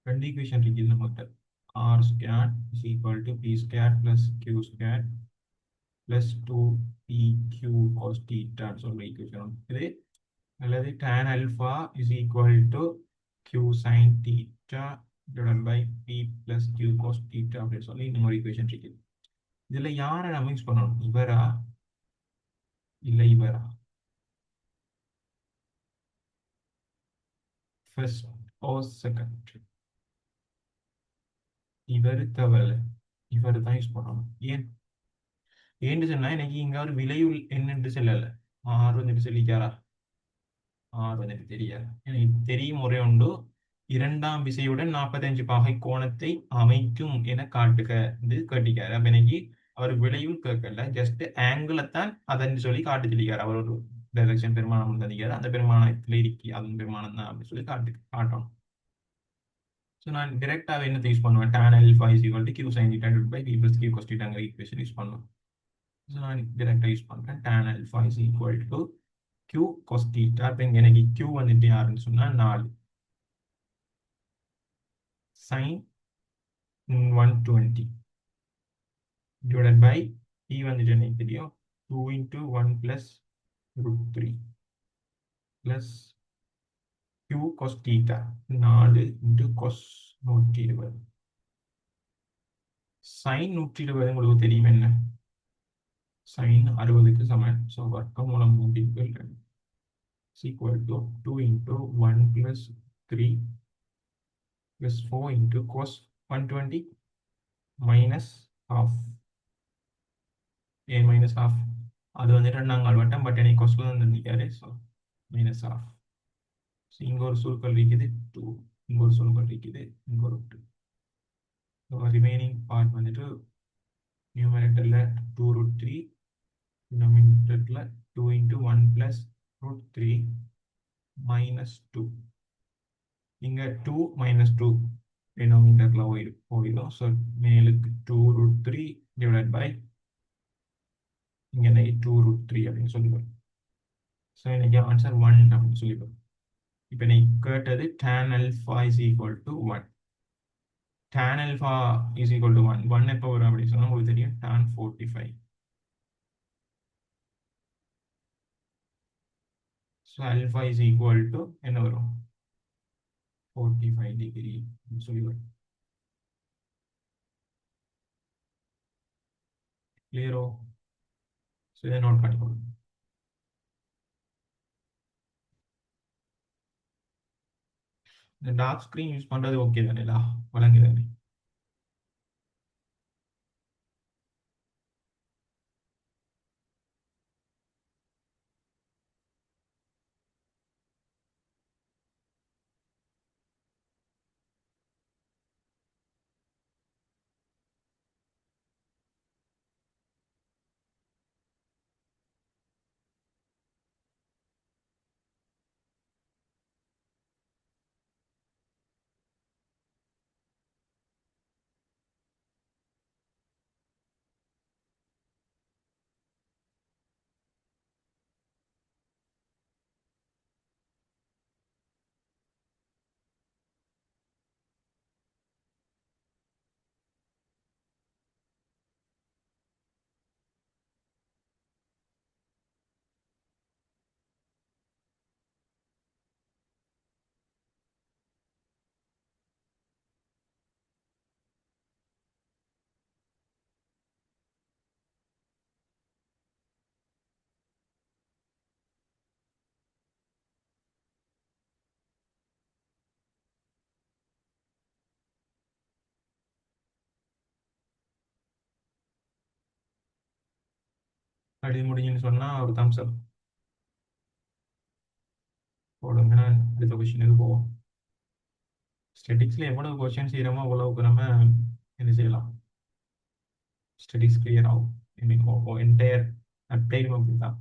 ரெண்டு ஈக்குவேஷன் இருக்குது நம்மகிட்ட. R square is equal to P square plus Q square plus 2pq cos தீட்டான்னு சொல்ற ஈக்குவேஷன் இருக்குது. அல்லது tan alpha is equal to q sin theta divided by p plus q cos theta அப்படின்னு சொல்லி இன்னொரு ஈக்குவேஷன் இருக்குது. இதுல யாரை நம்ம யூஸ் பண்ணணும்? இவரா இல்ல இவரா? ஃபர்ஸ்ட் ஓ செகண்ட்? இவரு தவிர இவரு தான் யூஸ் பண்ணணும். ஏன்னு சொன்னா எனக்கு இங்க ஒரு விளைவுள் என்னென்று சொல்லல. ஆறு வந்துட்டு சொல்லிக்காரா? ஆறு வந்துட்டு தெரியாது. எனக்கு தெரியும் ஒரே உண்டு, இரண்டாம் விசையுடன் 45 பாகை கோணத்தை அமைக்கும் என காட்டுக என்று கேட்டிக்காரு. அப்ப எனக்கு அவர் விளைவும் கேட்கல, ஜஸ்ட் ஆங்கிளை தான் அதன்னு சொல்லி காட்டு சொல்லிக்காரு. அவர் ஒரு டைரக்ஷன் பெருமானம் தந்திக்காரு, அந்த பெருமானத்தில் இருக்கி அதன் பெருமானம் தான் அப்படின்னு சொல்லி காட்டணும். ஸோ நான் டிரெக்டாக என்னத்தை யூஸ் பண்ணுவேன்? tan alpha is equal to q sin theta divided by p plus q cos thetaங்கிற ஈக்குவேஷன் யூஸ் பண்ணுவேன். ஸோ நான் டிரெக்டாக யூஸ் பண்ணுறேன். tan alpha is equal to q cos theta. இப்போ இங்கே எனக்கு q வந்துட்டு யாருன்னு சொன்னால் 4 sin 120 divided by p வந்துட்டு எனக்கு தெரியும் 2 into 1 plus √3 plus q cos theta 4 into cos 120 sin 120 உங்களுக்கு தெரியும் என்ன? sin 60க்கு சமம். ஸோ வர்க்கமூலம் 3 is equal to 2 into 1 plus 3 plus 4 into cos 120 minus half. A minus half. அது வந்துட்டு நாங்கள் வட்டம், பட் எனக்கு கொஸ்டில் வந்து நிற்காரு. So minus off. ஸோ இங்கே ஒரு சுருக்கள் இருக்குது 2, இங்கே ஒரு சுருக்கள் இருக்குது, இங்கே ஒரு 2. ஸோ ரிமைனிங் பார்ட் வந்துட்டு நியூமரேட்டரில் 2√3, டினாமினேட்டரில் 2 into 1 plus √3 minus 2. இங்கே 2 minus 2 டினாமினேட்டரில் போயிடும். ஸோ மேலுக்கு 2√3 divided by இங்கே 2√3 அப்படின்னு சொல்லி வரும். ஸோ எனக்கு ஆன்சர் 1 அப்படின்னு சொல்லி வரும். இப்போ நீ கேட்டது tan alpha is equal to 1. tan alpha is equal to 1. 1 எப்போ வரும் அப்படின்னு சொன்னா உங்களுக்கு தெரியும் tan 45. So alpha is equal to என்ன வரும் 45 degree சொல்லி வரும். கிளியரோ? ஸோ இதை நோட் பண்ணிக்கணும். இந்த டார்க் ஸ்க்ரீன் யூஸ் பண்ணுறது ஓகே தானேடா, வழங்குதானே? அப்படி முடிஞ்சுன்னு சொன்னால் ஒரு தம்ஸ் அப் போடுங்க. நான் அடுத்த கொஸ்டினுக்கு போவோம். ஸ்டெட்டிக்ஸில் எவ்வளவு கொஸ்டின் செய்கிறோமோ அவ்வளவுக்கு நம்ம என்ன செய்யலாம், ஸ்டடிஸ் கிளியர் ஆகும். ஐ மீன் என்டையர் அப்ளைடும் அப்படி தான்.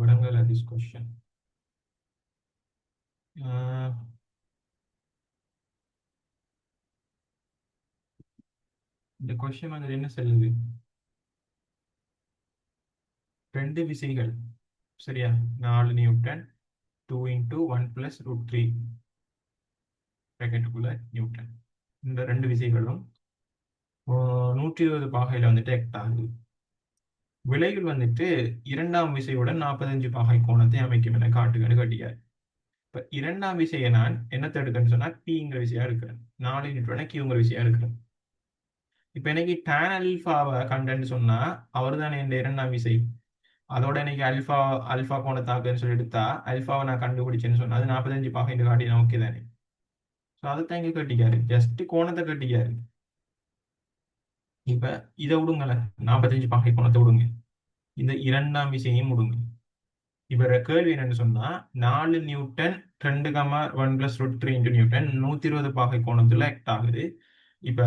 விடங்கல திஸ் கொஸ்டின். இந்த கொஸ்டின் வந்து என்ன சொல்லுது, ரெண்டு விசைகள் சரியா, 4 நியூட்டன் 2 into 1 plus √3 பேக்கெட்டுக்குள்ள நியூட்டன். இந்த ரெண்டு விசைகளும் 120 பாகையில் வந்துட்டு ஆக்ட் ஆகுது. விளைவில் வந்துட்டு இரண்டாம் விசையுடன் 45 பாகை கோணத்தை அமைக்கும் என காட்டுகன்னு காட்டியார். இப்ப இரண்டாம் விசையை நான் என்னத்தை எடுக்கிறேன்னு சொன்னா பிங்கிற விசையா இருக்கிறேன், 4 நியூட்டன் கியூங்கிற விசையா இருக்கிறேன். இப்ப எனக்கு tan அல்பாவை கண்டன்னு சொன்னா அவர் தானே இந்த இரண்டாம் விசை, அதோட இன்னைக்கு அல்பா அல்பா கோணத்தாக்குன்னு சொல்லி எடுத்தா அல்பாவை நான் கண்டுபிடிச்சேன்னு சொன்னா அது 45 பாகை காட்டினா ஓகே தானே. ஸோ அதைத்தான் இங்க கட்டிக்காரு, ஜஸ்ட் கோணத்தை கட்டிக்காரு. இப்ப இதை விடுங்களேன், 45 பாகை கோணத்தை விடுங்க, இந்த இரண்டாம் விசையும் விடுங்க. இப்ப கேள்வி என்னன்னு சொன்னா 4 நியூட்டன் 2, 1 + √3 நியூட்டன் 120 பாகை கோணத்துல ஆக்ட் ஆகுது. இப்ப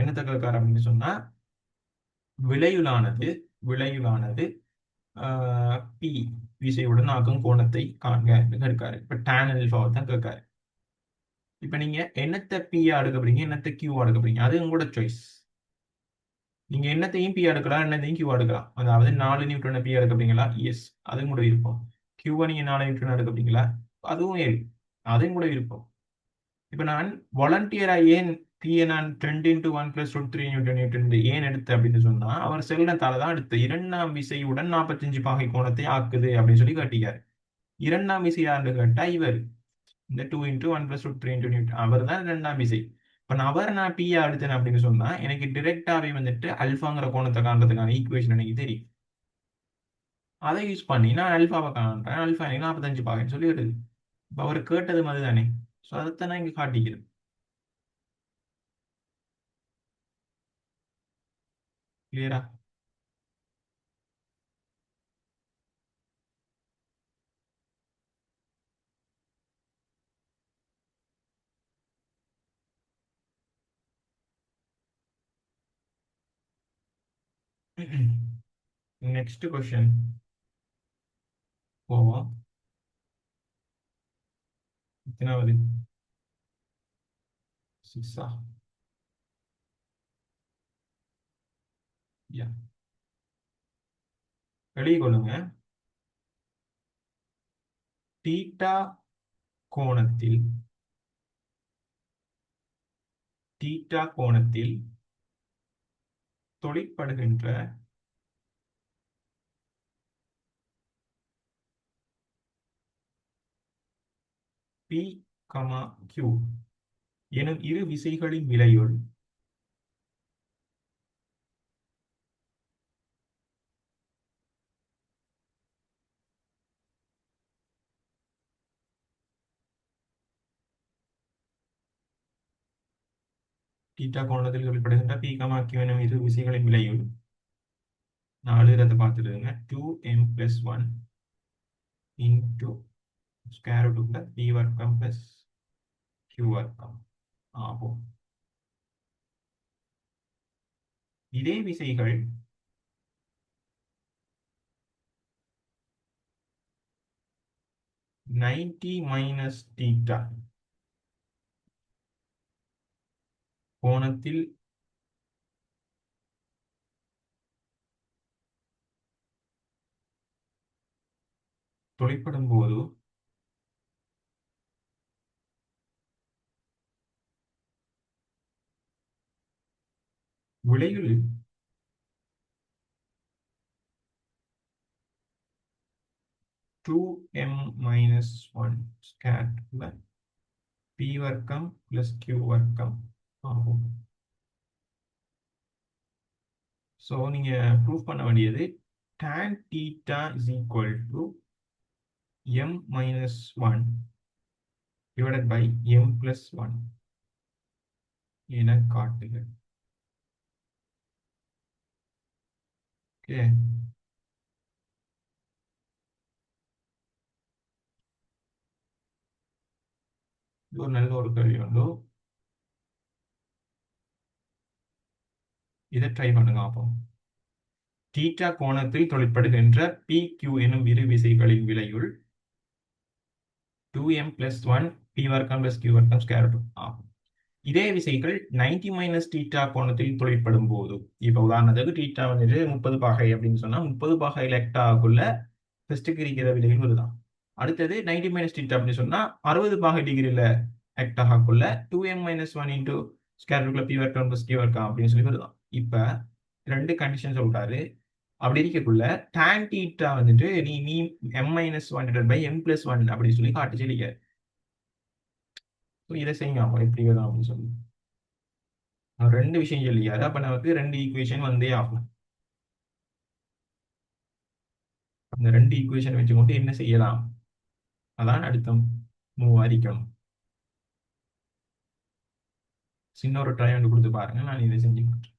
என்னத்தை கேட்காரு அப்படின்னு சொன்னா விளையுளானது பி விசையுடன் ஆக்கும் கோணத்தை காண்க கேட்காரு. இப்ப tan அல்பாவை தான் கேட்காரு. இப்ப நீங்க என்னத்தை பியா எடுக்க போறீங்க, என்னத்தை கியூவா எடுக்க போறீங்க, அது உங்களோட சாய்ஸ். நீங்க என்னத்தையும் பி எடுக்கலாம், என்னத்தையும் கியூ எடுக்கலாம். அதாவது 4 நியூட்டன் பி எடுக்க போறீங்களா, எஸ் அதுவும் கூட விருப்பம். கியூவை நீங்க 4 நியூட்டன் எடுக்க போறீங்களா, அதுவும் ஏழு, அதுவும் கூட விருப்பம். இப்ப நான் வாலண்டியரா ஏன் பிஏ நான் 10 into 1 + √3 நியூட்டன் ஏன் எடுத்தேன் அப்படின்னு சொன்னா அவர் செல்லினத்தால தான் எடுத்து இரண்டாம் விசையுடன் 45 பாகை கோணத்தை ஆக்குது அப்படின்னு சொல்லி காட்டிக்காரு. இரண்டாம் விசை யாருன்னு கேட்டா இவர், இந்த 2 into 1 + √3 நியூட்டன் அவர் தான் இரண்டாம் விசை. இப்ப நான் அவர் நான் பிஏ எடுத்தேன் அப்படின்னு சொன்னா எனக்கு டிரெக்டாவே வந்துட்டு அல்பாங்கிற கோணத்தை காண்றதுக்கான ஈக்குவேஷன் எனக்கு தெரியும். அதை யூஸ் பண்ணி நான் அல்பாவை காண்றேன், அல்பா எனக்கு 45 பாகைன்னு சொல்லி வருது. இப்ப அவர் கேட்டது மாதிரி தானே, ஸோ அதைத்தான் நான் இங்க காட்டிக்கிறேன். கிளியரா? நெக்ஸ்ட் கொஸ்டின் போவோம். எத்தனாவது? 6ஆ? யா, எழுதிக் கொள்ளுங்க. தீட்டா கோணத்தில் தீட்டா கோணத்தில் தொழிற்படுகின்ற பி கமா கியூ எனும் இரு விசைகளின் விலையுள் தீட்டா கோணத்தில் தொழிற்படுகின்ற பி கமா கியூ எனும் இரு விசைகளின் விலையுள் 4 ரத்தை பார்த்துடுங்க. 2m+1 into square root P வர்க்கம் பிளஸ் கியூ வர்க்கம் ஆகும். இதே விசைகள் 90 மைனஸ் தீட்டா கோணத்தில் தொழிற்படும் போது விளைவில் 2m-1 ஸ்கொயர் பி வர்க்கம் பிளஸ் கியூ வர்க்கம் ஆகும். ஸோ நீங்க ப்ரூஃப் பண்ண வேண்டியது tan theta is equal to m-1 divided by m+1 என காட்டுக. ஓகே, இது ஒரு நல்ல ஒரு கேள்வி உண்டு. இதை ட்ரை பண்ணுங்க பார்ப்போம். தீட்டா கோணத்தில் தொழிற்படுகின்ற பி கியூ எனும் இரு விசைகளின் விலையுள் 2m+1 பி வர்க்கம் பிளஸ் கியூ வர்க்கம் ஸ்கொயர் ரூட் ஆகும். இதே விசைகள் 90 மைனஸ் தீட்டா கோணத்தில் தொழிற்படும் போது, இப்ப உதாரணத்துக்கு தீட்டா வந்துட்டு 30 பாகை அப்படின்னு சொன்னா 30 பாகை லெக்டாக்குள்ள ஃபர்ஸ்ட்டுக்கு இருக்கிற விலைகள் வருதான். அடுத்தது 90 மைனஸ் தீட்டா அப்படின்னு சொன்னா 60 பாகை டிகிரியில லெக்டாக்குள்ள 2m-1 இன்டூ ஸ்கொயர் ரூட்ல பி வர்க்கம் பிளஸ் கியூ வர்க்கம் அப்படின்னு சொல்லி வருதான். இப்ப ரெண்டு கண்டிஷன் சொல்றாரு. அப்படி இருக்கக்குள்ள tan தீட்டா வந்துட்டு நீ நீ m-1/m+1 அப்படின்னு சொல்லி காட்டி சொல்லிக்க. இதை செய்யுங்க அவங்க எப்படி வரும் அப்படின்னு சொல்லி ரெண்டு விஷயம் சொல்லியாரு. அப்ப நமக்கு ரெண்டு ஈக்குவேஷன் வந்தே ஆகும். அந்த ரெண்டு ஈக்குவேஷன் வச்சுக்கொண்டு என்ன செய்யலாம், அதான் அடுத்த மூவ் அரிக்கணும். சின்ன ஒரு ட்ரை வந்து கொடுத்து பாருங்க, நான் இதை செஞ்சு காட்டுறேன்.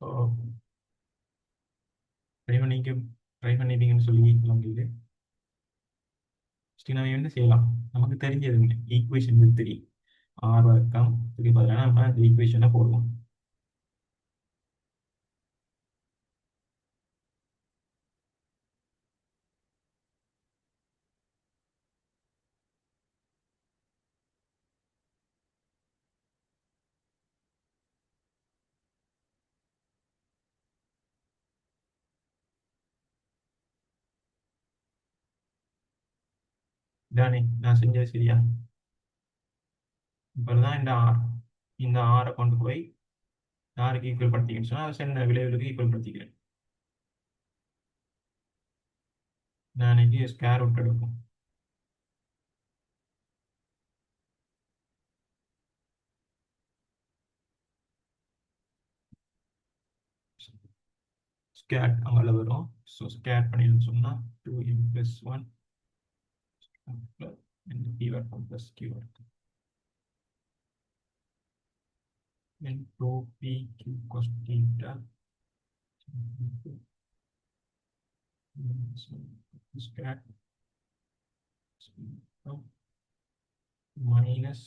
ஸோ ட்ரை பண்ணிக்க ட்ரை பண்ணிட்டீங்கன்னு சொல்லி முடியுது. ஃபஸ்ட்டு நம்ம என்ன செய்யலாம், நமக்கு தெரிஞ்சது ஈக்குவேஷன் தெரியும். ஆர் வர்க்கம் இதுக்கு பதிலாக நம்ம இந்த ஈக்குவேஷனை போடுவோம். இதானே நான் செஞ்சது சரியா? இப்போ தான் இந்த ஆரை கொண்டு போய் ஆருக்கு ஈக்குவல் படுத்திக்கன்னு சொன்னால் சென்ன விளைவுகளுக்கு ஈக்குவல் படுத்திக்கிறேன். நான் இன்னைக்கு ஸ்கேர் ரூட் எடுப்போம். ஸ்கேட் அங்கே வரும். ஸோ ஸ்கேட் பண்ணின்னு சொன்னால் 2m+1 p வர்க்கம் ப்ளஸ் q வர்க்கம் into pq cos theta square minus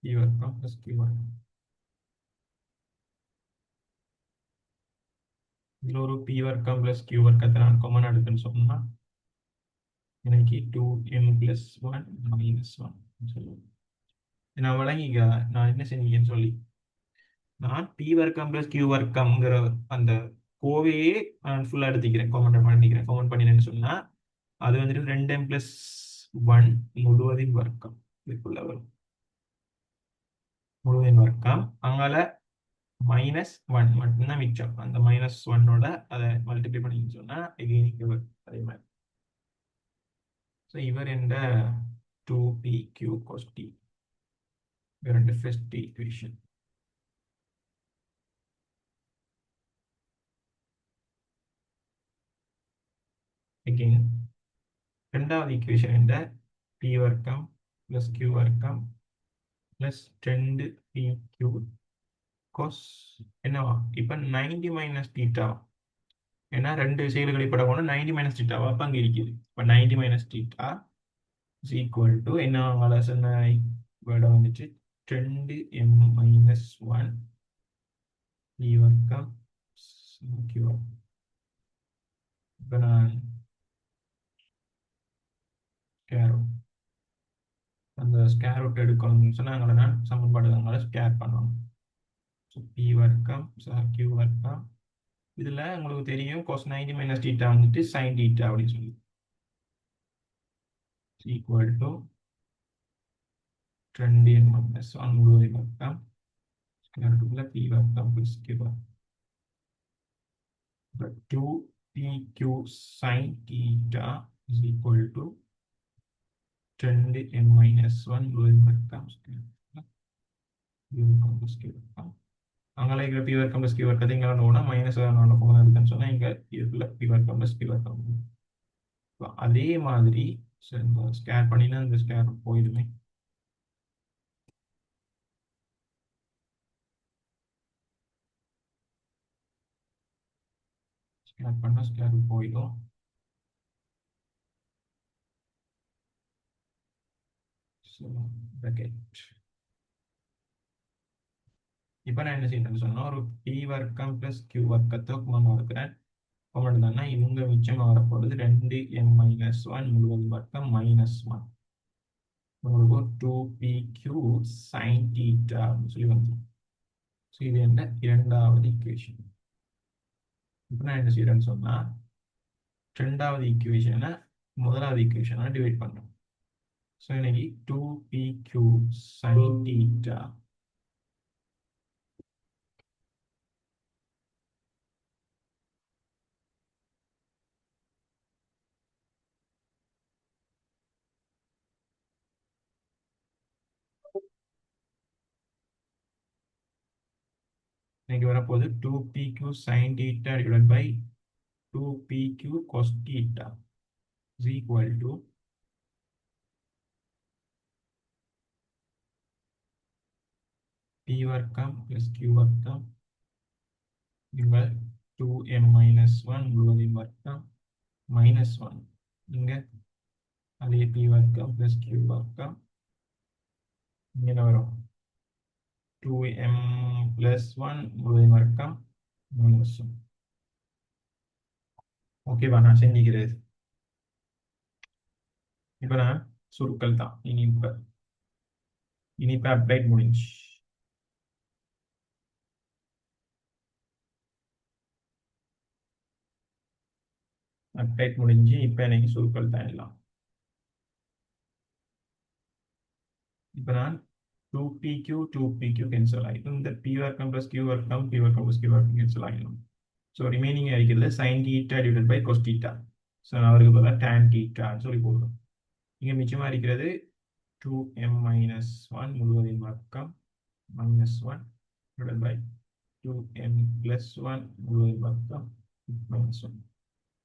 p வர்க்கம் plus q வர்க்கம். இதில் ஒரு p வர்க்கம் plus q வர்க்கத்தை நான் காமன் எடுத்துன்னு சொன்னா எனக்கு 2m+1 -1 சொல்லுவேன். நான் வழங்கிக்க நான் என்ன செஞ்சீங்கன்னு சொல்லி நான் p வர்க்கம் plus q வர்க்கம்ங்கிற அந்த கோவையே நான் ஃபுல்லாக எடுத்துக்கிறேன், காமன் பண்ணிக்கிறேன். காமன் பண்ணினேன்னு சொன்னா அது வந்துட்டு 2m+1 முழுவதின் வர்க்கம் இதுக்குள்ள வரும். முழுவதின் வர்க்கம் அங்கால -1 மட்டும்தான் மிச்சம். அந்த -1ஓட அதை மல்டிப்ளை பண்ணின்னு சொன்னா எகைன் இங்கே வரும் அதே மாதிரி. ஸோ இவர் என்ற 2pq cos t இவர் என்ற ஃபர்ஸ்ட் ஈக்குவேஷன். எகைன் ரெண்டாவது ஈக்குவேஷன் என்ற p வர்க்கம் plus q வர்க்கம் plus 2pq cos என்னவா இப்போ 90 மைனஸ் தீட்டா. ஏன்னா ரெண்டு செயல்களை படக்கணும் 90 மைனஸ் தீட்டாவா அப்போ அங்கே இருக்குது. இப்போ 90 minus theta is equal to என்ன சொன்ன வேர்டை வந்துட்டு 2m-1 p வர்க்கம் q வர்க்கம். இப்போ நான் அந்த ஸ்கேர் ரூட் எடுக்கணும்னு சொன்னால் அங்கே நான் சமன்பாடு அங்கே ஸ்கேர் பண்ணணும். ஸோ p வர்க்கம் q வர்க்கம் இதில் உங்களுக்கு தெரியும் cos 90 மைனஸ் தீட்டா வந்துட்டு sin தீட்டா அப்படின்னு சொல்லி ஈக்குவல் டு 2m-1 முழுவதின் வர்க்கம் ஸ்கேர் ரூட்டுக்குள்ள p வர்க்கம் ப்ளஸ் q வர்க்கம் 2pq sin theta is equal to 2m-1 முழுவதின் வர்க்கம் ஸ்கேர் ப்ளஸ் q வர்க்கம். அங்கே இருக்கிற p வர்க்கம் ப்ளஸ் q வர்க்கத்தை இங்கே ஒன்று மைனஸ் ஒன்று போகணும் இருக்குன்னு சொன்னால் இங்கே இதுக்குள்ள p வர்க்கம் ப்ளஸ் q வர்க்கம். அதே மாதிரி ஸ்கேர் பண்ணினா இந்த ஸ்கேர் போயிடுமே. ஸ்கேர் பண்ணால் ஸ்கேர் போயிடும். So bracket. இப்போ நான் என்ன செய்யணும்னு சொன்னால் ஒரு p வர்க்கம் ப்ளஸ் q வர்க்கத்தை கொண்டு இருக்கிறேன். கொண்டு தானே இவங்க மிச்சமாக வரப்போகிறது 2m-1 முழுவதும் வர்க்கம் -1 உங்களுக்கு 2pq sin theta அப்படின்னு சொல்லி வந்துடும். ஸோ இது என்ன இரண்டாவது ஈக்குவேஷன். இப்போ நான் என்ன செய்யறேன்னு சொன்னா ரெண்டாவது ஈக்குவேஷனை முதலாவது ஈக்குவேஷனை டிவைட் பண்ணுறோம். ஸோ இன்னைக்கு 2pq sin theta இன்னைக்கு வரப்போகுது 2pq sin theta divided by 2pq cos theta is equal to p வர்க்கம் plus q வர்க்கம் இங்க 2m minus 1 முழுவதின் வர்க்கம் minus 1 இங்க அதே p வர்க்கம் plus q வர்க்கம் இங்க என்ன வரும் 2m plus 1 முழுவதின் வர்க்கம் minus 1. ஓகேவா? நான் செஞ்சுக்கிறது இப்போ நான் சுருக்கல் தான். இனிப்ப அப்டேட் முடிஞ்சு. அப்டேட் முடிஞ்சு இப்போ எனக்கு சுருக்கல் தான் எல்லாம். இப்போ நான் 2pq 2pq கேன்சல் ஆகிடும். இந்த p வர்க்கம் plus q வர்க்கம் p வர்க்கம் plus q வர்க்கம் கேன்சல் ஆகிடும். ஸோ ரிமைனிங் இருக்கிறது sin theta divided by cos theta. So நான் அவருக்கு பதிலாக tan theta சொல்லி போடுறோம். இங்கே மிச்சமாக இருக்கிறது 2m minus 1 முழுவதின் வர்க்கம் minus 1 divided by 2m plus 1 முழுவதின் வர்க்கம் minus 1.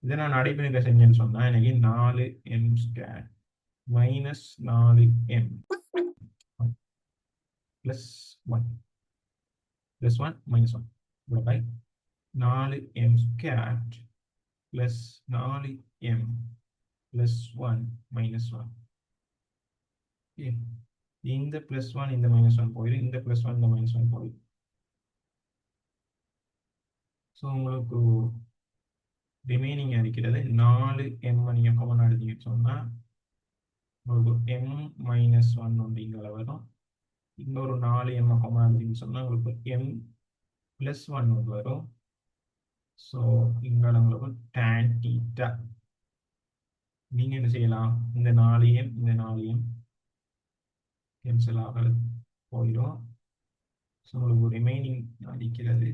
இதை நான் அடைப்பினிக்க செஞ்சேன்னு சொன்னா எனக்கு 4m square minus 4m plus 1 plus 1 minus 1 divided by 4m square plus 4m plus 1 minus 1. Okay. இந்த plus 1 இந்த minus 1 போயிடும், இந்த plus 1 இந்த minus 1 போயிடும். ஸோ உங்களுக்கு ரிமைனிங் இருக்கிறது 4m நீங்க காமன் எடுத்தீங்கன்னு சொன்னா உங்களுக்கு m minus 1 ஒன்று இங்கே வரும். இன்னொரு 4m காமன் எடுத்தீங்கன்னு சொன்னா உங்களுக்கு m plus 1 ஒன்று வரும். ஸோ இங்கே உங்களுக்கு tan theta. நீங்க என்ன செய்யலாம்? இந்த 4m இந்த 4m கேன்சல் ஆக போயிடும். ஸோ உங்களுக்கு ரிமைனிங் இருக்கிறது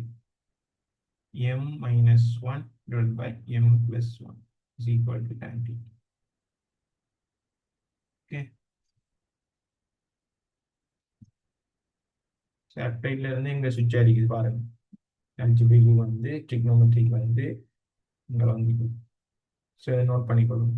m minus 1 divided by m plus 1 is equal to tan theta. Okay. So அப்டைட்ல இருந்து இங்கே சுவிட்ச் அடிக்குது பாருங்க. அல்ஜிபிக்கு வந்து ட்ரிக்னோமெட்ரிக்கு வந்து இங்கே வந்து ஸோ இதை நோட் பண்ணிக்கொள்ளும்.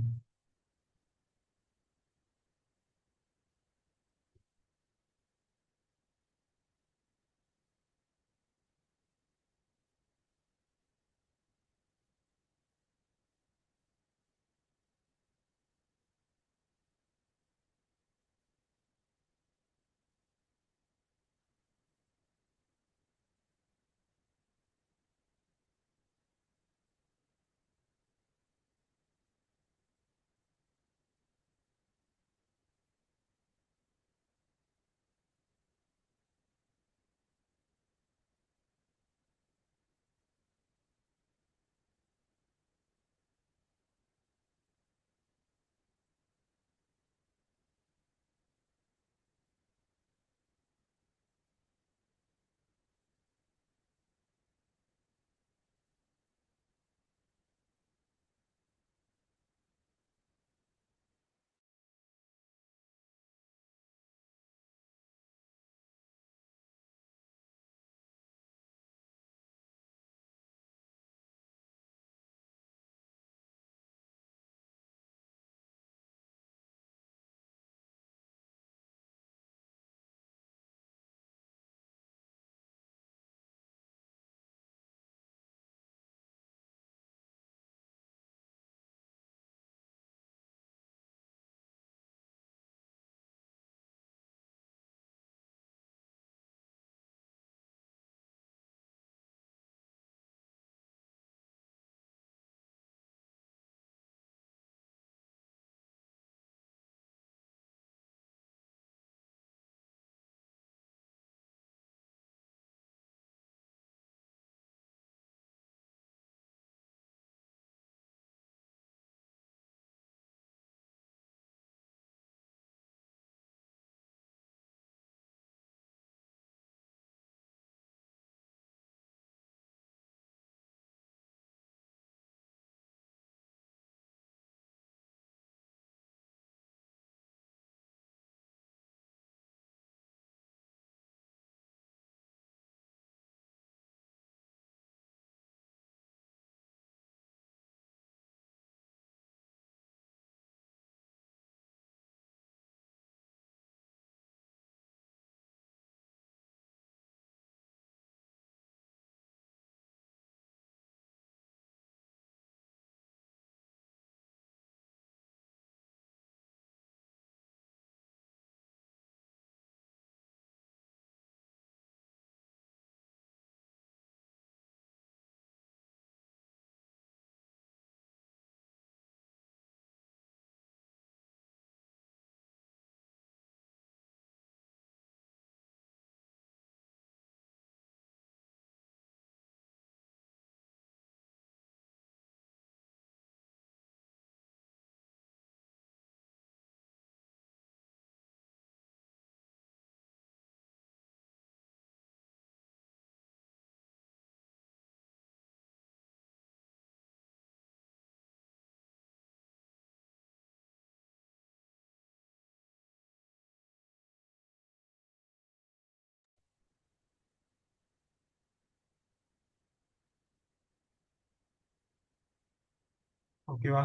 ஓகேவா?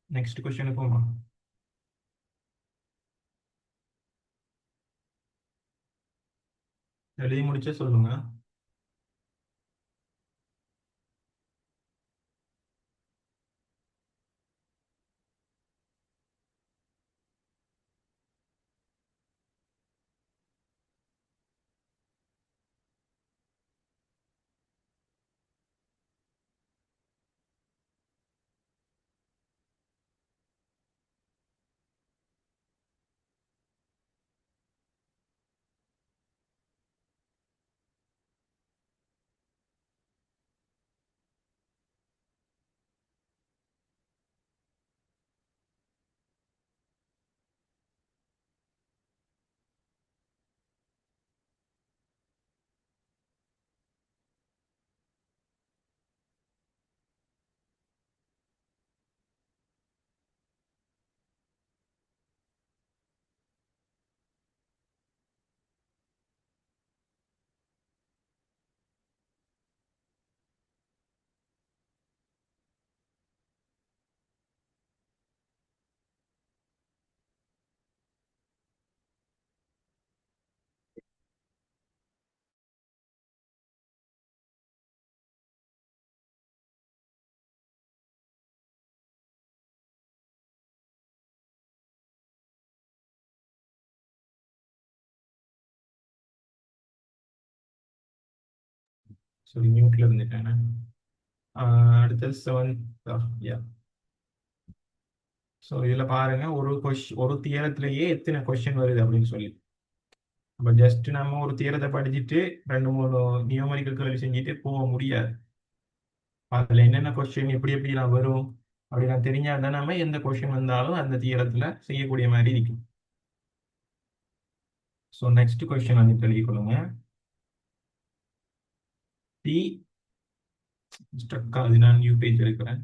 நெக்ஸ்ட் கொஸ்டின் போமா? எழுதி முடிச்சா சொல்லுங்க. சரி, மியூட்ல இருந்துட்டேன். அடுத்தது 7th. ஸோ இதில் பாருங்க, ஒரு தியரத்திலேயே எத்தனை கொஸ்டின் வருது அப்படின்னு சொல்லி. அப்போ ஜஸ்ட் நம்ம ஒரு தியரத்தை படிச்சுட்டு 2 3 நியூமரிக்கல் கேள்வி செஞ்சுட்டு போக முடியாது. அதில் என்னென்ன கொஸ்டின் எப்படி எப்படிலாம் வரும் அப்படிலாம் தெரிஞ்சால் தான் நம்ம எந்த கொஸ்டின் வந்தாலும் அந்த தியரத்தில் செய்யக்கூடிய மாதிரி இருக்கும். ஸோ நெக்ஸ்ட் கொஸ்டின் வந்து எழுதிக் கொள்ளுங்க. டி ஸ்ட்ரக் ஆகுது, நான் நியூ பேஜ் இருக்கிறேன்.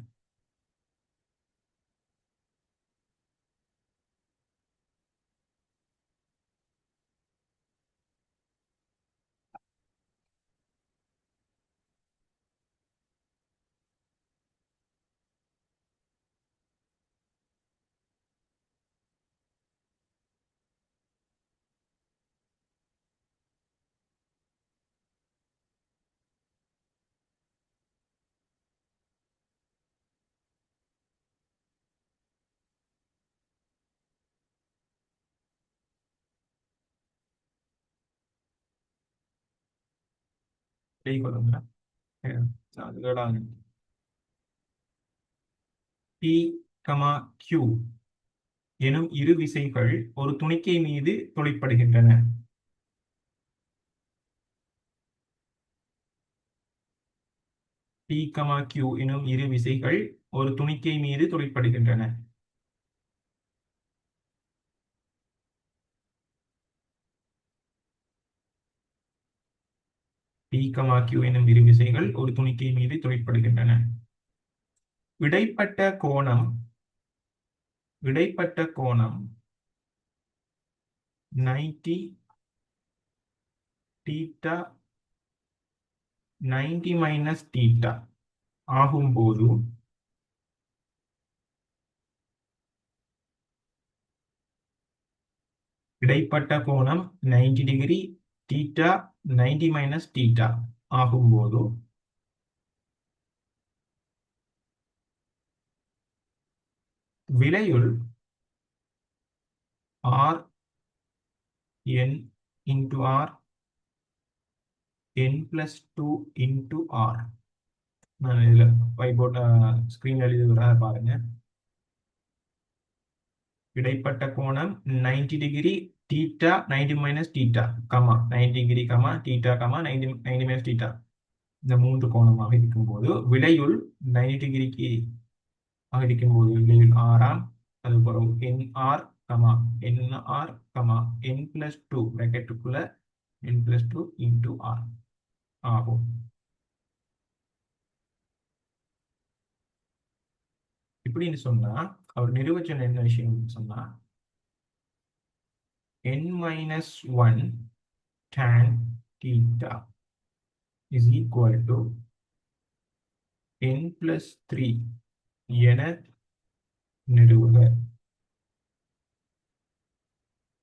எழுதிக் கொள்ளுங்க. அதுதான் பி கமா கியூ எனும் இரு விசைகள் ஒரு துணிக்கை மீது தொழிற்படுகின்றன. பி கமா கியூ எனும் இரு விசைகள் ஒரு துணிக்கை மீது தொழிற்படுகின்றன. பி கமா கியூ எனும் இரு விசைகள் ஒரு துணிக்கை மீது தொழிற்படுகின்றன. இடைப்பட்ட கோணம் இடைப்பட்ட கோணம் 90 தீட்டா 90 மைனஸ் தீட்டா ஆகும்போது இடைப்பட்ட கோணம் 90 டிகிரி தீட்டா 90 மைனஸ் தீட்டா ஆகும்போது விலையுள் R N into R n plus 2 into r. நான் இதில் ஒயிட் போர்ட் ஸ்க்ரீன் எழுதுகிறத பாருங்க. இடைப்பட்ட கோணம் 90 degree theta 90 minus theta comma 90 degree comma theta comma 90 minus theta, இந்த 3 கோணமாக இருக்கும்போது விலையுள் 90 டிகிரிக்கு இருக்கும்போது விலையுள் ஆறாம், அதுபோல் NR comma NR comma n plus 2 பிராக்கெட்டுக்குள்ள n plus 2 into r ஆகும். இப்படின்னு சொன்னா அவர் நிர்வச்சனம் என்ன விஷயம் சொன்னா, n minus 1 tan theta is equal to n plus 3 என நிறுவுக.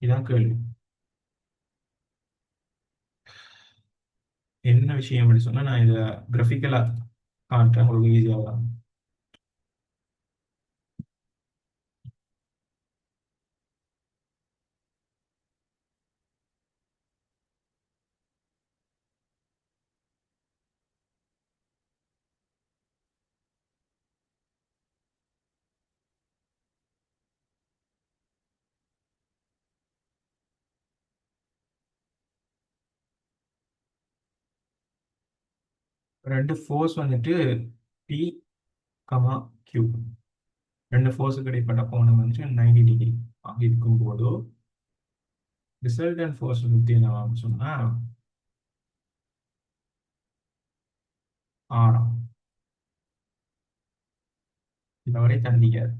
இதான் கேள்வி. என்ன விஷயம் அப்படி சொன்னா நான் இதை கிராஃபிக்கலா காட்டுறேன் உங்களுக்கு ஈஸியாக. ரெண்டு ஃபோர்ஸ் வந்துட்டு பி கமா கியூ. ரெண்டு ஃபோர்ஸுக்கு இடைப்பட்ட கோணம் வந்துட்டு 90 டிகிரி இருக்கும்போது ரிசல்டன்ட் ஃபோர்ஸ் பற்றி என்ன சொன்னா ஆரம். இதுவரை தந்திக்காது.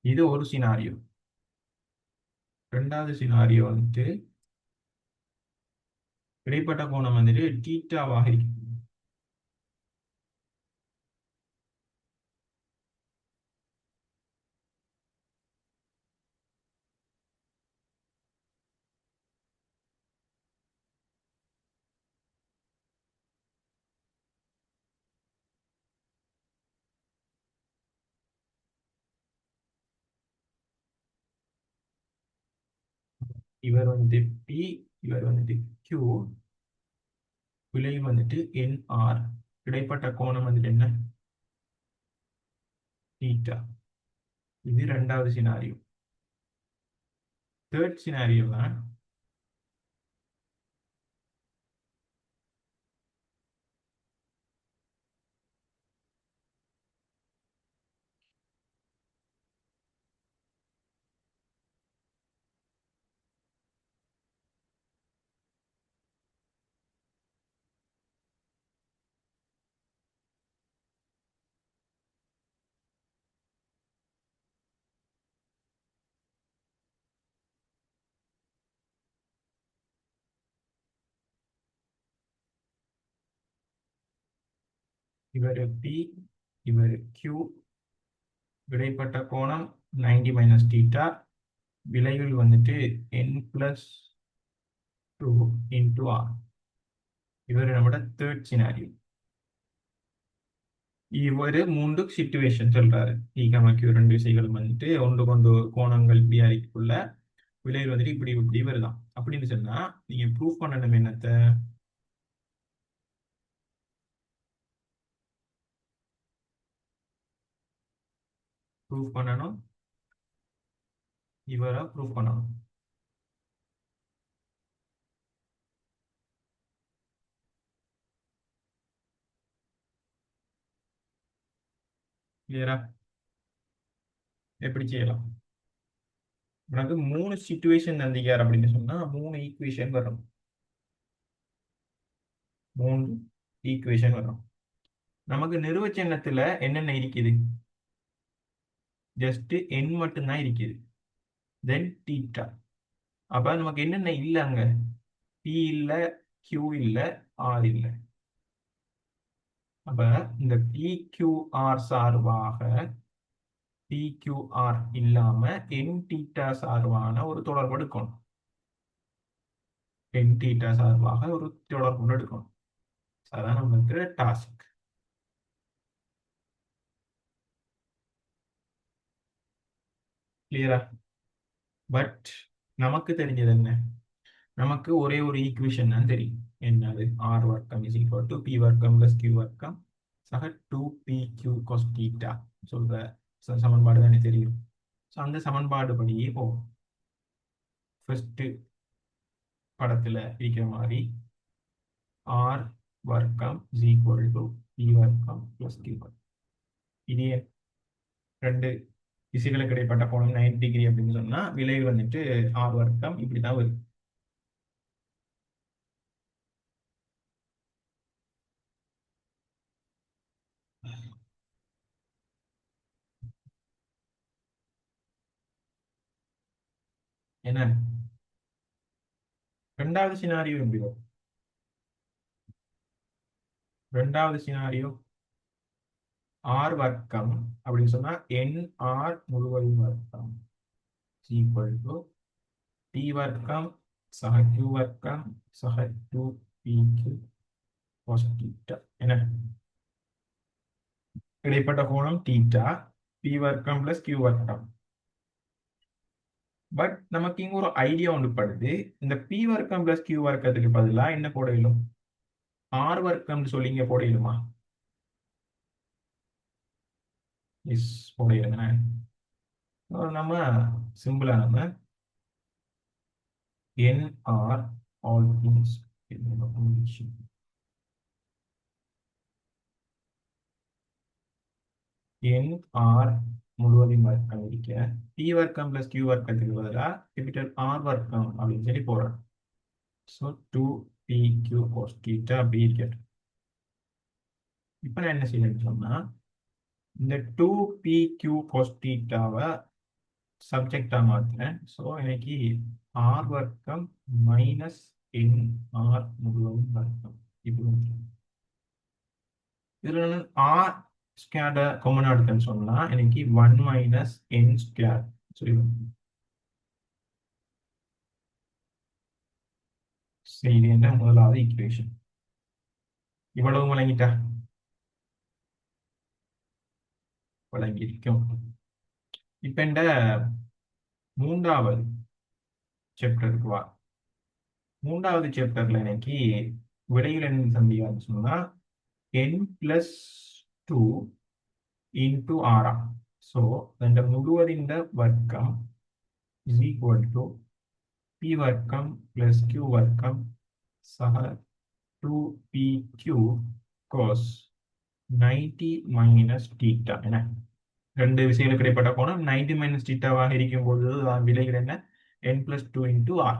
இது ஒரு சினாரியோ. ரெண்டாவது சினாரியோ வந்துட்டு இடைப்பட்ட கோணம் வந்துட்டு டீட்டாவாக இருக்கு. இவர் வந்துட்டு பி, இவர் வந்துட்டு கியூ, விளைவு வந்துட்டு என்ஆர். இடைப்பட்ட கோணம் வந்துட்டு என்ன? டீட்டா. இது ரெண்டாவது சினாரியோ. தேர்ட் சினாரியோ தான் இவர் பி, இவர் கியூ, இடைப்பட்ட கோணம் 90 மைனஸ் டீட்டா. விளைவில் வந்துட்டு n+2 இன்டு ஆர். இவர் நம்மட தேர்ட் சினாரியோ. இவர் மூன்று சிச்சுவேஷன் சொல்றாரு. ஈகமக்கு ரெண்டு விசைகள் வந்துட்டு ஒன்று கொண்டு கோணங்கள் பிஆரிக்குள்ள விளைவு வந்துட்டு இப்படி இப்படி வருதான் அப்படின்னு சொன்னா நீங்க ப்ரூஃப் பண்ணணும் என்னத்த? ப்ரூஃப் பண்ணணும், இவரை ப்ரூஃப் பண்ணணும். கிளியரா? எப்படி செய்யலாம்? உனக்கு மூணு சிச்சுவேஷன் தந்திக்கார் அப்படின்னு சொன்னா மூணு ஈக்குவேஷன் வரும். மூணு ஈக்குவேஷன் வரும். நமக்கு நிறுவச்சென்னத்துல என்னென்ன இருக்குது? ஜஸ்ட் என் மட்டும்தான் இருக்குது. தென் டீட்டா. அப்ப நமக்கு என்னென்ன இல்லை அங்க? பி இல்ல, கியூ இல்ல, ஆர் இல்ல. அப்ப இந்த பிக்யூஆர் சார்பாக பிக்யூஆர் இல்லாம என் டீட்டா சார்பான ஒரு தொடர்பு எடுக்கணும். என் டீட்டா சார்பாக ஒரு தொடர்பு எடுக்கணும். அதான் நமக்கு டாஸ்க். கிளியரா? பட் நமக்கு தெரிஞ்சது என்ன? நமக்கு ஒரே ஒரு ஈக்குவேஷன் தான் தெரியும். என்னது? ஆர் வர்க்கம் இஸ் ஈக்குவல் டு பி வர்க்கம் பிளஸ் கியூ வர்க்கம் சக 2pq cos தீட்டா சொல்ற சமன்பாடு தானே தெரியும். ஸோ அந்த சமன்பாடு படியே போகும். ஃபர்ஸ்ட் படத்துல இருக்கிற மாதிரி ஆர் வர்க்கம் இஸ் ஈக்குவல் டு பி வர்க்கம் பிளஸ் கியூ வர்க்கம். இதே ரெண்டு விசைகளுக்கு இடைப்பட்ட கோணம் 90 டிகிரி அப்படின்னு சொன்னா விளைவு வந்துட்டு ஆர் வர்க்கம் இப்படிதான் வரும். என்ன? ரெண்டாவது சினாரியோ எப்படி வரும்? ரெண்டாவது சினாரியோ ஆர் வர்க்கம் அப்படின்னு சொன்னா என் ஆர் முழுவதும் வர்க்கம் ஈக்குவல் டு டி வர்க்கம் சக கியூ வர்க்கம் சக 2pq cos θ. என்ன இடைப்பட்ட கோணம் தீட்டா பி வர்க்கம் பிளஸ் கியூ வர்க்கம். பட் நமக்கு இங்க ஒரு ஐடியா ஒன்று படுது. இந்த பி வர்க்கம் பிளஸ் கியூ வர்க்கத்துக்கு பதிலாக என்ன போட இயலும்? ஆர் வர்க்கம்னு சொல்லி இங்க போட இயலுமா? எஸ், போட இயலுங்க. நம்ம சிம்பிளா நம்ம N R all things N R முழுவதும் வர்க்கம் இருக்க பி வர்க்கம் பிளஸ் கியூ வர்க்கத்துக்கு பதிலாக கேபிட்டல் ஆர் வர்க்கம் அப்படின்னு சொல்லி போடுறோம். ஸோ 2pq cos θ அப்படி இருக்கட்டும். இப்போ நான் என்ன செய்யணும்னு சொன்னா இந்த 2pq cos θவை சப்ஜெக்டா மாத்துறேன். ஸோ எனக்கு ஆர் வர்க்கம் மைனஸ் என் ஆர் முழுவதும் வர்க்கம் இப்படி இதுல ஆர் ஸ்கேட காமன் எடுத்தேன்னு சொன்னா எனக்கு 1 மைனஸ் என் ஸ்கேர் சொல்லுவேன். சரி, என்ற முதலாவது ஈக்குவேஷன் இவ்வளவு வழங்கிட்டா வழங்கியிருக்கும். இப்ப இந்த மூன்றாவது சாப்டருக்கு வா. மூன்றாவது சாப்டர்ல எனக்கு விடையில் என்ன சந்தேகம் சொன்னா என் பிளஸ் 2 இன்டு ஆரா. ஸோ இந்த முழுவதின் வர்க்கம் இஸ் ஈக்குவல் டு பி வர்க்கம் பிளஸ் கியூ வர்க்கம் சக 2pq cos 90 மைனஸ் தீட்டா. என்ன ரெண்டு விஷயங்களுக்கு இடைப்பட்ட கோணம் 90 மைனஸ் தீட்டாவாக இருக்கும் போது விலைகள் என்ன n plus 2 into r.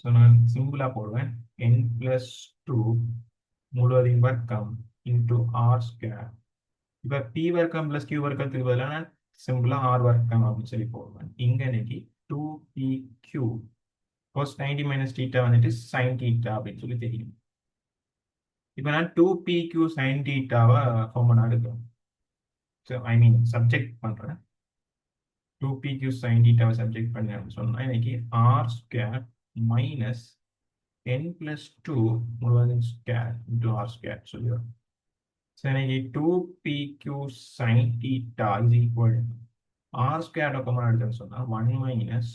So நான் சிம்பிளா போடுவேன் n plus 2 முழுவதின் வர்க்கம் இன்டு ஆர் ஸ்கொயர். இப்போ பி வர்க்கம் பிளஸ் கியூ வர்க்கத்துக்கு பதிலாக நான் சிம்பிளா ஆர் வர்க்கம் அப்படின்னு சொல்லி போடுவேன். இங்க இன்னைக்கு 2pq cos 90 மைனஸ் தீட்டா வந்துட்டு sin தீட்டா அப்படின்னு சொல்லி தெரியும். இப்போ நான் 2pq sin தீட்டாவை காமன் எடுக்கிறேன். ஸோ ஐ மீன் சப்ஜெக்ட் பண்றேன். 2pq sin θவை சப்ஜெக்ட் பண்ணி சொன்னா இன்னைக்கு R square minus n plus 2 முழுவதும் ஸ்கொயர் இன்டு ஆர் ஸ்கொயர் சொல்லிடுறோம். ஸோ இன்னைக்கு 2pq sin θ is equal R square common எடுத்துன்னு சொன்னா 1 மைனஸ்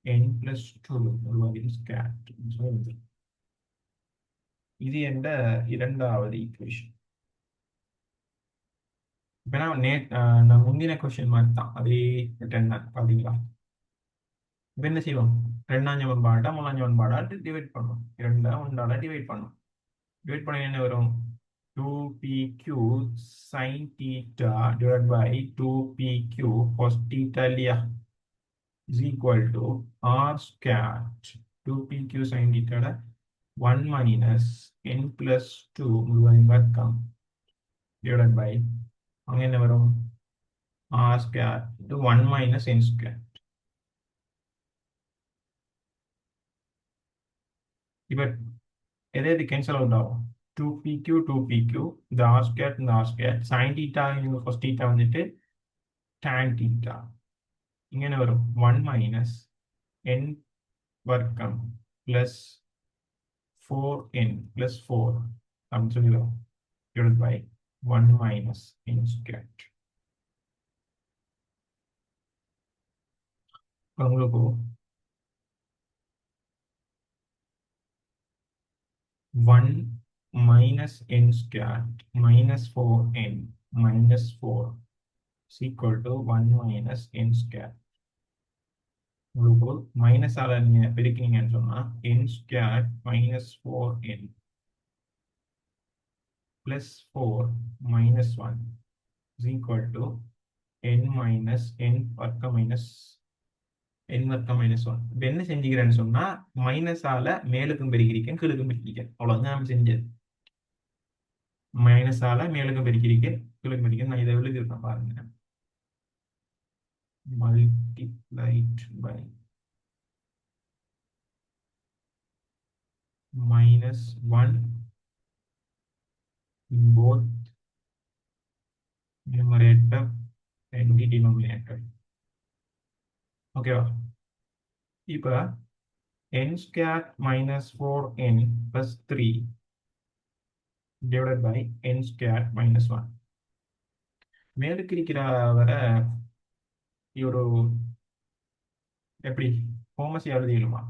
n plus 2 முழுவதும் ஸ்கொயர் சொல்லி இது என்ற இரண்டாவது ஈக்குவேஷன். இப்போ நான் முந்தின கொஸ்டின் மாதிரி தான் அதே ரிட்டர்ன் தான் பார்த்தீங்களா? இப்போ என்ன செய்வோம்? ரெண்டாம் சமன்பாட்டை மூணாம் சமன்பாடாட்டு டிவைட் பண்ணுவோம். இரண்டா ஒன்றால டிவைட் பண்ணுவோம். டிவைட் பண்ண என்ன வரும்? 2pq sin θ divided by 2pq cos θ இல்லையா is equal to r squared 2pq sin θ 1 minus n plus 2 முழுவதும் வர்க்கம் divided by அங்கே என்ன வரும்? r squared to 1 minus n squared. இப்போ எது கேன்சல் அவுட் ஆகும்? 2pq 2pq இந்த r squared இந்த r squared sin θ cos θ வந்துட்டு tan θ. இங்க என்ன வரும்? 1 மைனஸ் n வர்க்கம் பிளஸ் 4n பிளஸ் 4 அப்படின்னு சொல்லிடுவோம் divided by 1 minus n squared. உங்களுக்கு 1 minus n squared minus 4n minus 4 is equal to 1 minus n squared. உங்களுக்கு மைனஸ் ஆல நீங்க பெருக்கினீங்கன்னு சொன்னா n squared minus 4n plus 4 minus 1 is equal to n minus n வர்க்கம் minus n வர்க்கம் minus 1. இப்போ என்ன செஞ்சுக்கிறேன்னு சொன்னா மைனஸ் ஆல மேலுக்கும் பெருக்கிறீங்க கீழுக்கும் பெருக்கிறீங்க அவ்வளவுதான் நம்ம செஞ்சது. மைனஸ் ஆல மேலுக்கும் பெருக்கிறீங்க கீழுக்கும் பெருக்கிறீங்க. நான் இதை எழுதிருக்கேன் பாருங்க. multiplied by minus 1 in both numerator and the denominator. ஓகேவா? இப்போ n squared minus 4n plus 3 divided by n squared minus 1. மேலுக்கு இருக்கிற வரை ஒரு எப்படி ஹோமஸ் எழுதிடுமா?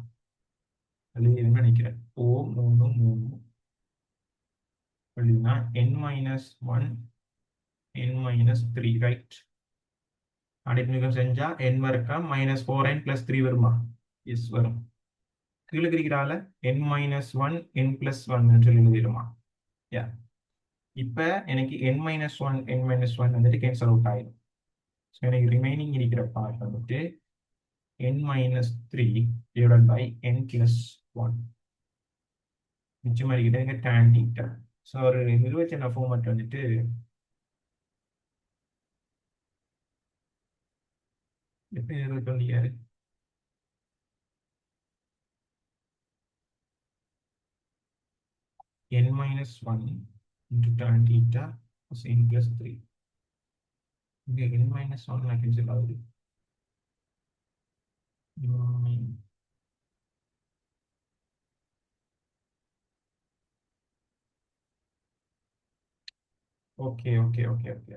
எழுதிடுன்னு நினைக்கிறேன். ஓ 3 3 எழுதினா n minus 1 n minus 3 right. அடிப்படையில் செஞ்சா n வர்க்கம் மைனஸ் 4n plus 3 வருமா? எஸ் வரும். கீழே இருக்கிறால n minus 1 n plus 1 சொல்லி எழுதிடுமா? யா. இப்போ எனக்கு n minus 1 n minus 1 வந்துட்டு கேன்சல் அவுட் ஆயிடும். ஸோ எனக்கு ரிமைனிங் இருக்கிற பார்ட் வந்துட்டு n minus 3 divided by n plus 1. மிச்சம் இருக்கிறது tan theta. ஸோ ஒரு நிர்வச்சன ஃபார்மட் வந்துட்டு எப்படி நிர்வகிக்க n minus 1 into tan theta plus n plus 3. இங்கே n minus 1 நான் கேன்சல் ஆகுது. Okay okay okay okay.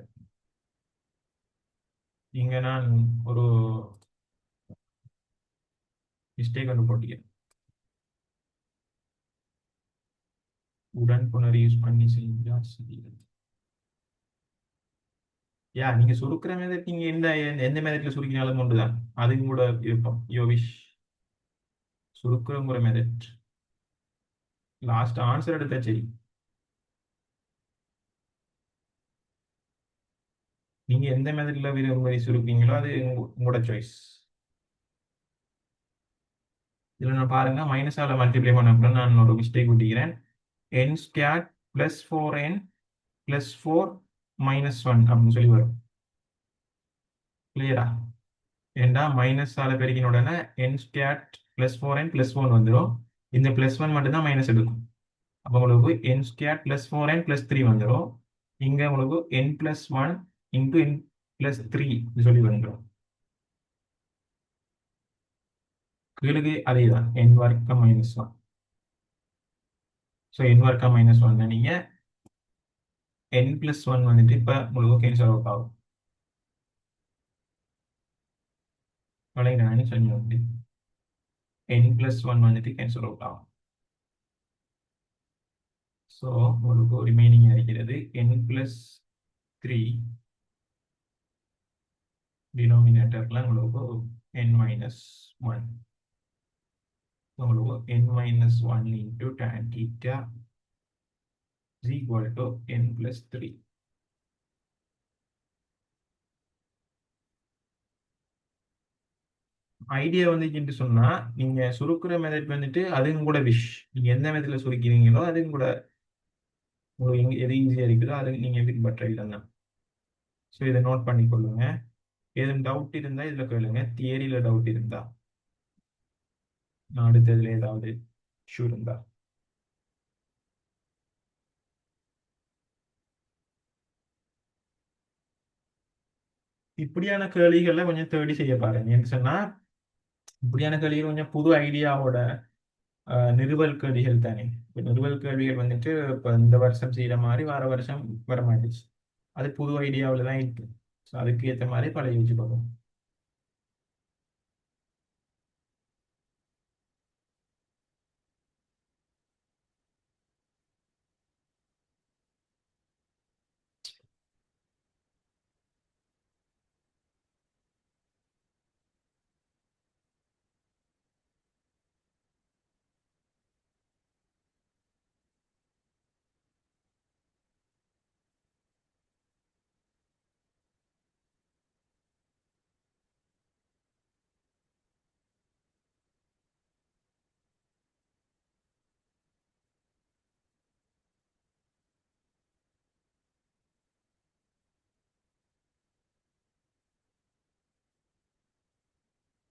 இங்கே நான் ஒரு மிஸ்டேக் ஒன்று போட்டீங்க. உடன் புனர் யூஸ் பண்ணி செஞ்சா சரி. யா நீங்க சுருக்கிற மெத்தட் நீங்க எந்த மெத்தட்ல சுருக்கினாலும் ஒன்றுதான். அதுவும் கூட இருக்கும். யோவிஷ் சுருக்குறங்கிற மெத்தட் லாஸ்ட் ஆன்சர் எடுத்தா சரி. நீங்க எந்த மெத்தட்ல விரும்பி சுருக்கீங்களோ அது உங்களோட சாய்ஸ். இதுல நான் பாருங்க மைனஸால மல்டிப்ளை பண்ண நான் ஒரு மிஸ்டேக் விட்டுக்கிறேன். n squared plus 4n plus 4 minus 1 அப்படின்னு சொல்லி வரும். கிளியரா? ஏண்டா மைனஸால பெருக்கின உடனே n squared plus 4n plus 1 வந்துடும். இந்த பிளஸ் 1 மட்டும் தான் மைனஸ் எடுக்கும். அப்போ உங்களுக்கு n squared plus 4n plus 3 வந்துடும். இங்க உங்களுக்கு n plus 1 into n plus 3 சொல்லி வந்துடும். கீழுக்கு அதே தான் n வர்க்கம் மைனஸ் 1. ஸோ n வர்க்கம் மைனஸ் 1 நீங்க n பிளஸ் 1 வந்துட்டு இப்போ உங்களுக்கு கேன்சல் அவுட் ஆகும். நான் சொல்லி n பிளஸ் 1 வந்துட்டு கேன்சல் அவுட் ஆகும். ஸோ உங்களுக்கு ரிமைனிங் இருக்கிறது n பிளஸ் 3 டினோமினேட்டர்ல உங்களுக்கு n மைனஸ் 1. உங்களுக்கு n minus 1 into tan theta is equal to n plus 3. Idea வந்துட்டு சொன்னா நீங்க சுருக்குற மெத்தட் வந்துட்டு அதுவும் கூட விஷ் நீங்க எந்த மெத்தட்ல சுருக்கிறீங்களோ அதுவும் கூட உங்களுக்கு எது ஈஸியா இருக்குதோ அது நீங்க பின்பற்ற இல்லைன்னா. ஸோ இதை நோட் பண்ணிக்கொள்ளுங்க. எதுவும் டவுட் இருந்தா இதுல கேளுங்க. தியரியில டவுட் இருந்தா நான் அடுத்ததுல ஏதாவது இஷ்யூ இருந்தா இப்படியான கேள்விகளை கொஞ்சம் தேடி செய்ய பாருங்க. ஏன்னு சொன்னா இப்படியான கேள்விகள் கொஞ்சம் புது ஐடியாவோட நிறுவல் கேள்விகள் தானே. இப்போ நிறுவல் கேள்விகள் வந்துட்டு இப்போ இந்த வருஷம் செய்யற மாதிரி வார வருஷம் வர மாட்டேச்சு. அது புது ஐடியாவில் தான் இருக்கு. ஸோ அதுக்கு ஏற்ற மாதிரி பழைய யோசிச்சு பார்ப்போம்.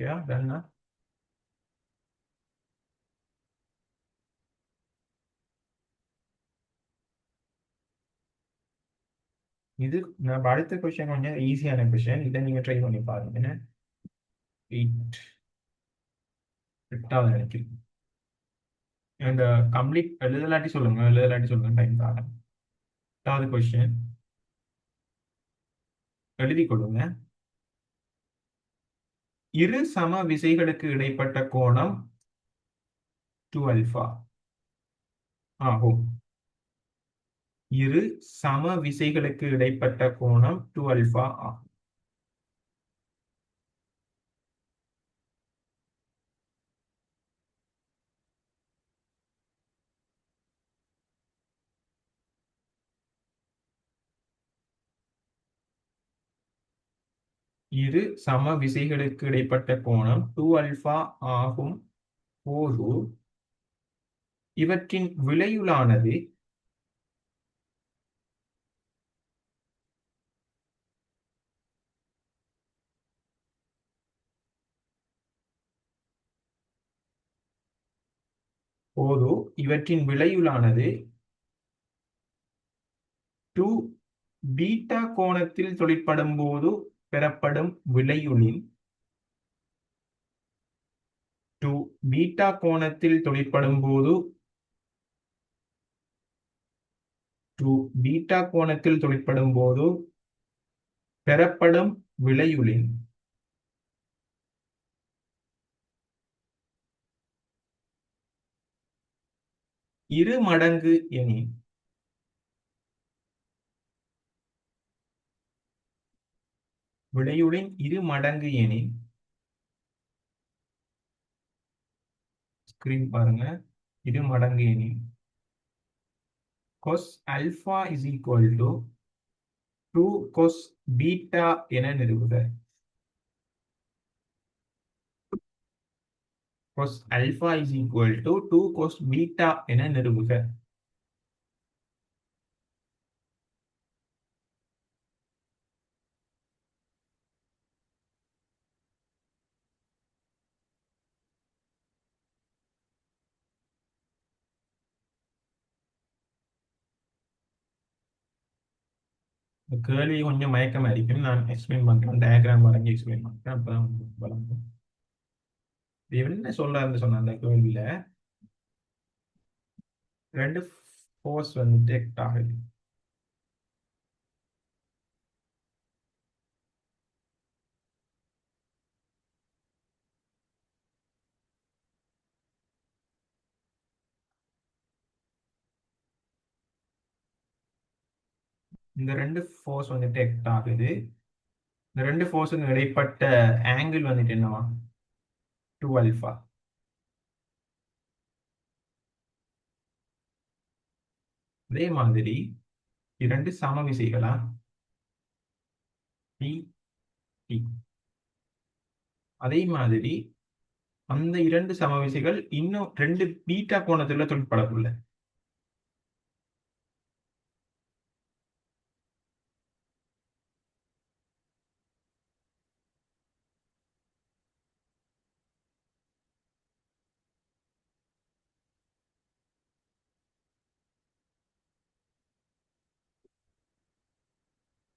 ஓகே டன்னா இது நான் அடுத்த கொஸ்டின் கொஞ்சம் ஈஸியான கொஸ்டின். இதை நீங்க ட்ரை பண்ணி பாருங்க. என்ன 8 8வது நினைக்கிறேன். இந்த கம்ப்ளீட் எழுதலாட்டி சொல்லுங்க, எழுதலாட்டி சொல்லுங்க, டைம் தாங்க. 8வது கொஸ்டின் எழுதி கொள்ளுங்க. இரு சம விசைகளுக்கு இடைப்பட்ட கோணம் 2 அல்பா ஆகும். இரு சம விசைகளுக்கு இடைப்பட்ட கோணம் 2 அல்பா ஆகும். இரு சம விசைகளுக்கு இடைப்பட்ட கோணம் 2 அல்பா ஆகும் போது இவற்றின் விளைவுளானது போது இவற்றின் விளைவுளானது 2 பீட்டா கோணத்தில் தொழிற்படும் போது பெறப்படும் விளைவுளின் 2 பீட்டா கோணத்தில் தொழிற்படும் போது 2 பீட்டா கோணத்தில் தொழிற்படும் போது பெறப்படும் விளைவுளின் இரு மடங்கு எனின் விளைவுளின் இரு மடங்கு எனின் ஸ்கிரீன் பாருங்க. இரு மடங்கு எனின் cos alpha is equal to 2 cos beta என நிறுவுக. cos alpha is equal to 2 cos beta என நிறுவுக. கேள்வி கொஞ்சம் மயக்கமா இருக்கும். நான் எக்ஸ்பிளைன் பண்றேன், டயக்ராம் வரைஞ்சி எக்ஸ்பிளைன் பண்றேன். அப்பதான் வளரும். இது என்ன சொல்றாருன்னு சொன்ன அந்த கேள்வியில ரெண்டு ஃபோர்ஸ் வந்துட்டு ஆக்ட் ஆகுது. இந்த ரெண்டு ஃபோர்ஸ் வந்துட்டு ஆக்ட் ஆகுது. இந்த ரெண்டு ஃபோர்ஸுக்கு இடைப்பட்ட ஆங்கிள் வந்துட்டு என்னவா? 2 அல்பா. அதே மாதிரி இரண்டு சம விசைகளா P T. அதே மாதிரி அந்த இரண்டு சம விசைகள் இன்னும் ரெண்டு பீட்டா கோணத்துல தொழிற்படக்குள்ள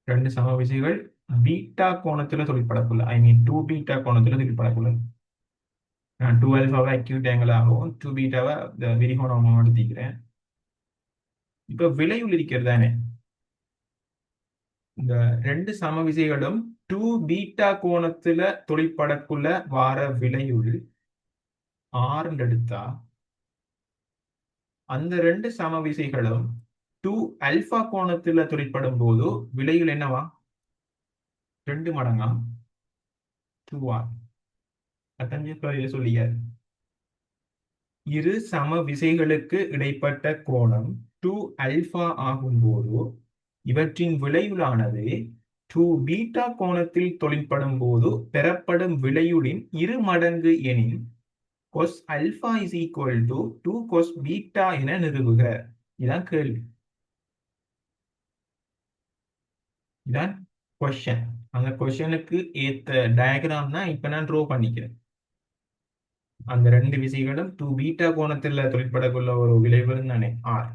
ரெண்டு சம விசைகள் பீட்டா கோணத்துல தொழிற்படக்குள்ள, ஐ மீன் 2 பீட்டா கோணத்துல தொழிற்படக்குள்ள. நான் 2 அல்பாவை அக்யூட் ஆங்கிள் ஆகும், 2 பீட்டாவை விரிகோணமாக எடுத்துக்கிறேன். இப்ப விளைவுள் இருக்கிறது தானே, இந்த ரெண்டு சம விசைகளும் 2 பீட்டா கோணத்துல தொழிற்படக்குள்ள வார விளைவுள் R எடுத்தா அந்த ரெண்டு சம விசைகளும் 2 அல்பா கோணத்துல தொழிற்படும் போது விளைவுள் என்னவா? 2 மடங்கா 2R. அத்தஞ்சு சொல்லியாரு. இரு சம விசைகளுக்கு இடைப்பட்ட கோணம் 2 அல்பா ஆகும் போது இவற்றின் விளைவுளானது 2 பீட்டா கோணத்தில் தொழிற்படும் போது பெறப்படும் விளைவுளின் இரு மடங்கு எனின் cos alpha is equal to 2 cos beta என நிறுவுக. இதான் கேள்வி, இதான் கொஸ்டின். அந்த கொஸ்டினுக்கு ஏத்த டயக்ராம் தான் இப்ப நான் ட்ரோ பண்ணிக்கிறேன். அந்த ரெண்டு விசைகளும் 2 பீட்டா கோணத்தில் தொழிற்படக்குள்ள ஒரு விளைவு தானே R.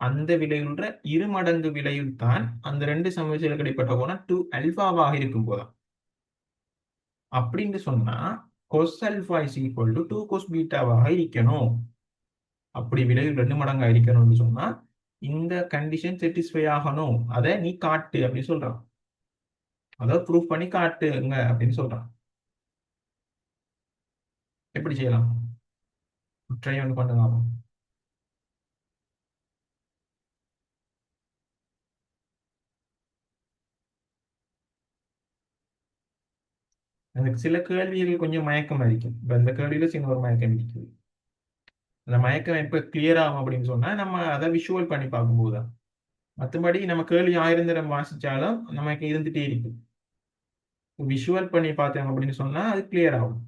அந்த விலையுள்ள இரு மடங்கு விலையில் தான் அந்த ரெண்டு சமவிசைகளுக்கு இடைப்பட்ட கோணம் 2 அல்பாவாக இருக்கும் போதும். அப்படின்னு சொன்னா cos alpha is equal to 2 cos பீட்டாவாக இருக்கணும். அப்படி விலையில் 2 மடங்கா இருக்கணும்னு சொன்னா இந்த கண்டிஷன் சாட்டிஸ்ஃபை ஆகணும். அதை நீ காட்டு அப்படின்னு சொல்றான். அதை ப்ரூஃப் பண்ணி காட்டுங்க அப்படின்னு சொல்றான். எப்படி செய்யலாம்? ட்ரை ஒன்று பண்ணுங்க. எனக்கு சில கேள்விகள் கொஞ்சம் மயக்கம் அடிக்கும். இப்ப இந்த கேள்வியில சின்ன ஒரு மயக்கம் இருக்குது. அந்த மயக்கம் எப்ப கிளியர் ஆகும் அப்படின்னு சொன்னா நம்ம அதை விஷுவல் பண்ணி பார்க்கும்போது தான். மற்றபடி நம்ம கேள்வி 1000 தடவை வாசிச்சாலும் நமக்கு இருந்துட்டே இருக்கு. விஷுவல் பண்ணி பார்த்தோம் அப்படின்னு சொன்னா அது கிளியர் ஆகும்.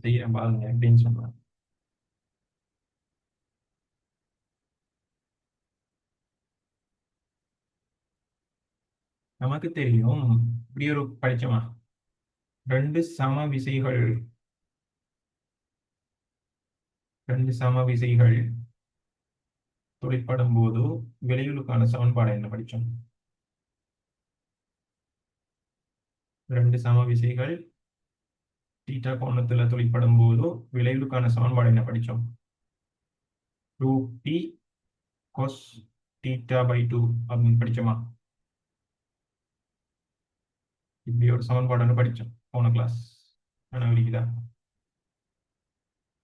செய்யறேன் பாருங்க அப்படின்னு சொன்னா நமக்கு தெரியும். இப்படி ஒரு படிச்சோமா, ரெண்டு சம விசைகள் ரெண்டு சம விசைகள் தொழிற்படும் போது விளைவுகளுக்கான சமன்பாடு என்ன படிச்சோம்? ரெண்டு சம விசைகள் தீட்டா கோணத்துல தொழிற்படும் போது விளைவுகளுக்கான சமன்பாடு என்ன படிச்சோம்? 2p cos theta by 2 அப்படின்னு படிச்சோமா? இப்படி ஒரு சமன்பாடு ஒன்று படிச்சோம் போன கிளாஸ். நினைவிருக்குதா?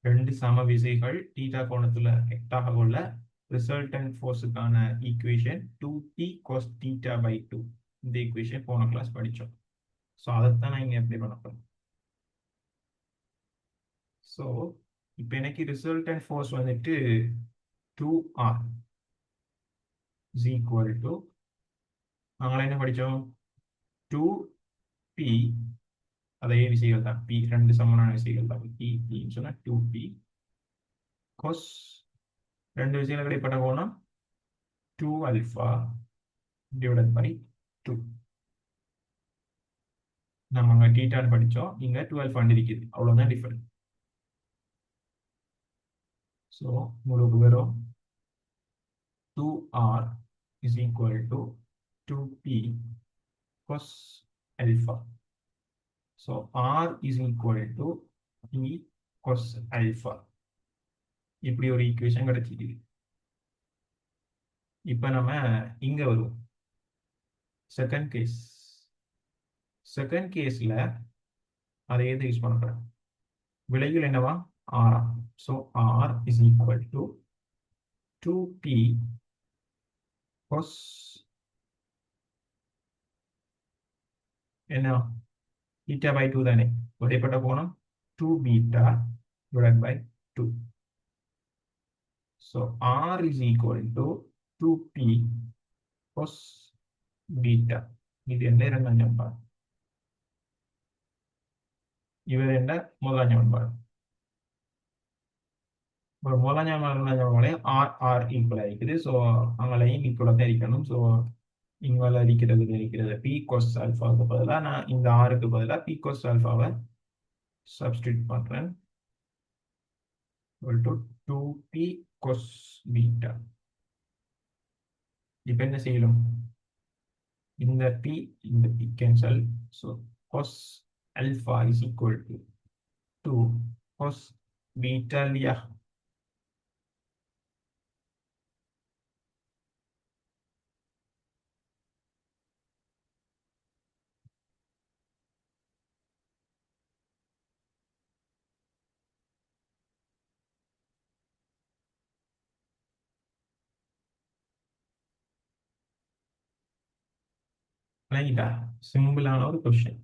ரெண்டு சம விசைகள் தீட்டா கோணத்துல எக்டாக உள்ள ரிசல்டன்ட் ஃபோர்ஸுக்கான equation 2p cos theta by 2. இந்த ஈக்குவேஷன் போன கிளாஸ் படிச்சோம். ஸோ அதைத்தான் நான் இங்க எப்படி பண்ண போறேன். ஸோ இப்போ எனக்கு ரிசல்டன்ட் ஃபோர்ஸ் வந்துட்டு 2r is equal to, நாங்கள என்ன படிச்சோம்? 2p, அதே விசைகள் தான், p ரெண்டு சமமான விசைகள் தான், p சொன்னா 2p cos ரெண்டு விசைகள் இடைப்பட்ட கோணம் 2 alpha divided by 2. நம்ம அங்க தீட்டான்னு படிச்சோம், இங்க 2 alpha இருக்குது, அவ்வளவுதான் டிஃபரன்ஸ். ஸோ உங்களுக்கு வெறும் 2r is equal to 2p cos alpha. So r is equal to p cos alpha. இப்படி ஒரு ஈக்குவேஷன் கிடைச்சிருக்கு. இப்ப நம்ம இங்க வருவோம். செகண்ட் கேஸ்ல அதை எது யூஸ் பண்றேன்? விலைகள் என்னவா? r. So r is equal to 2p cos என்ன theta by 2 தானே, இடைப்பட்ட கோணம் 2 beta divided by 2. So r is equal to 2p cos beta. இது என்ன இரண்டாம் சமன்பாடு, இவர் என்ன முதலாம் சமன்பாடு. ஒரு முதலாம் சமன்பாடு ஆர் ஆர் ஈக்குவல் ஆகிக்குது. ஸோ அவங்களையும் ஈக்குவலாக தான் இருக்கணும். ஸோ இங்கே இருக்கிறது பி கோஸ் ஆல்ஃபாவுக்கு பதிலாக நான் இந்த ஆருக்கு பதிலாக பி கோஸ் ஆல்ஃபாவை சப்ஸ்டிட் பண்றேன். equal to 2p cos beta. இப்போ என்ன செய்யணும்? இந்த p இந்த p cancel. So cos alpha is equal to 2 cos beta இல்லையா? ரைட்டா? சிம்பிளான ஒரு கொஸ்டின்.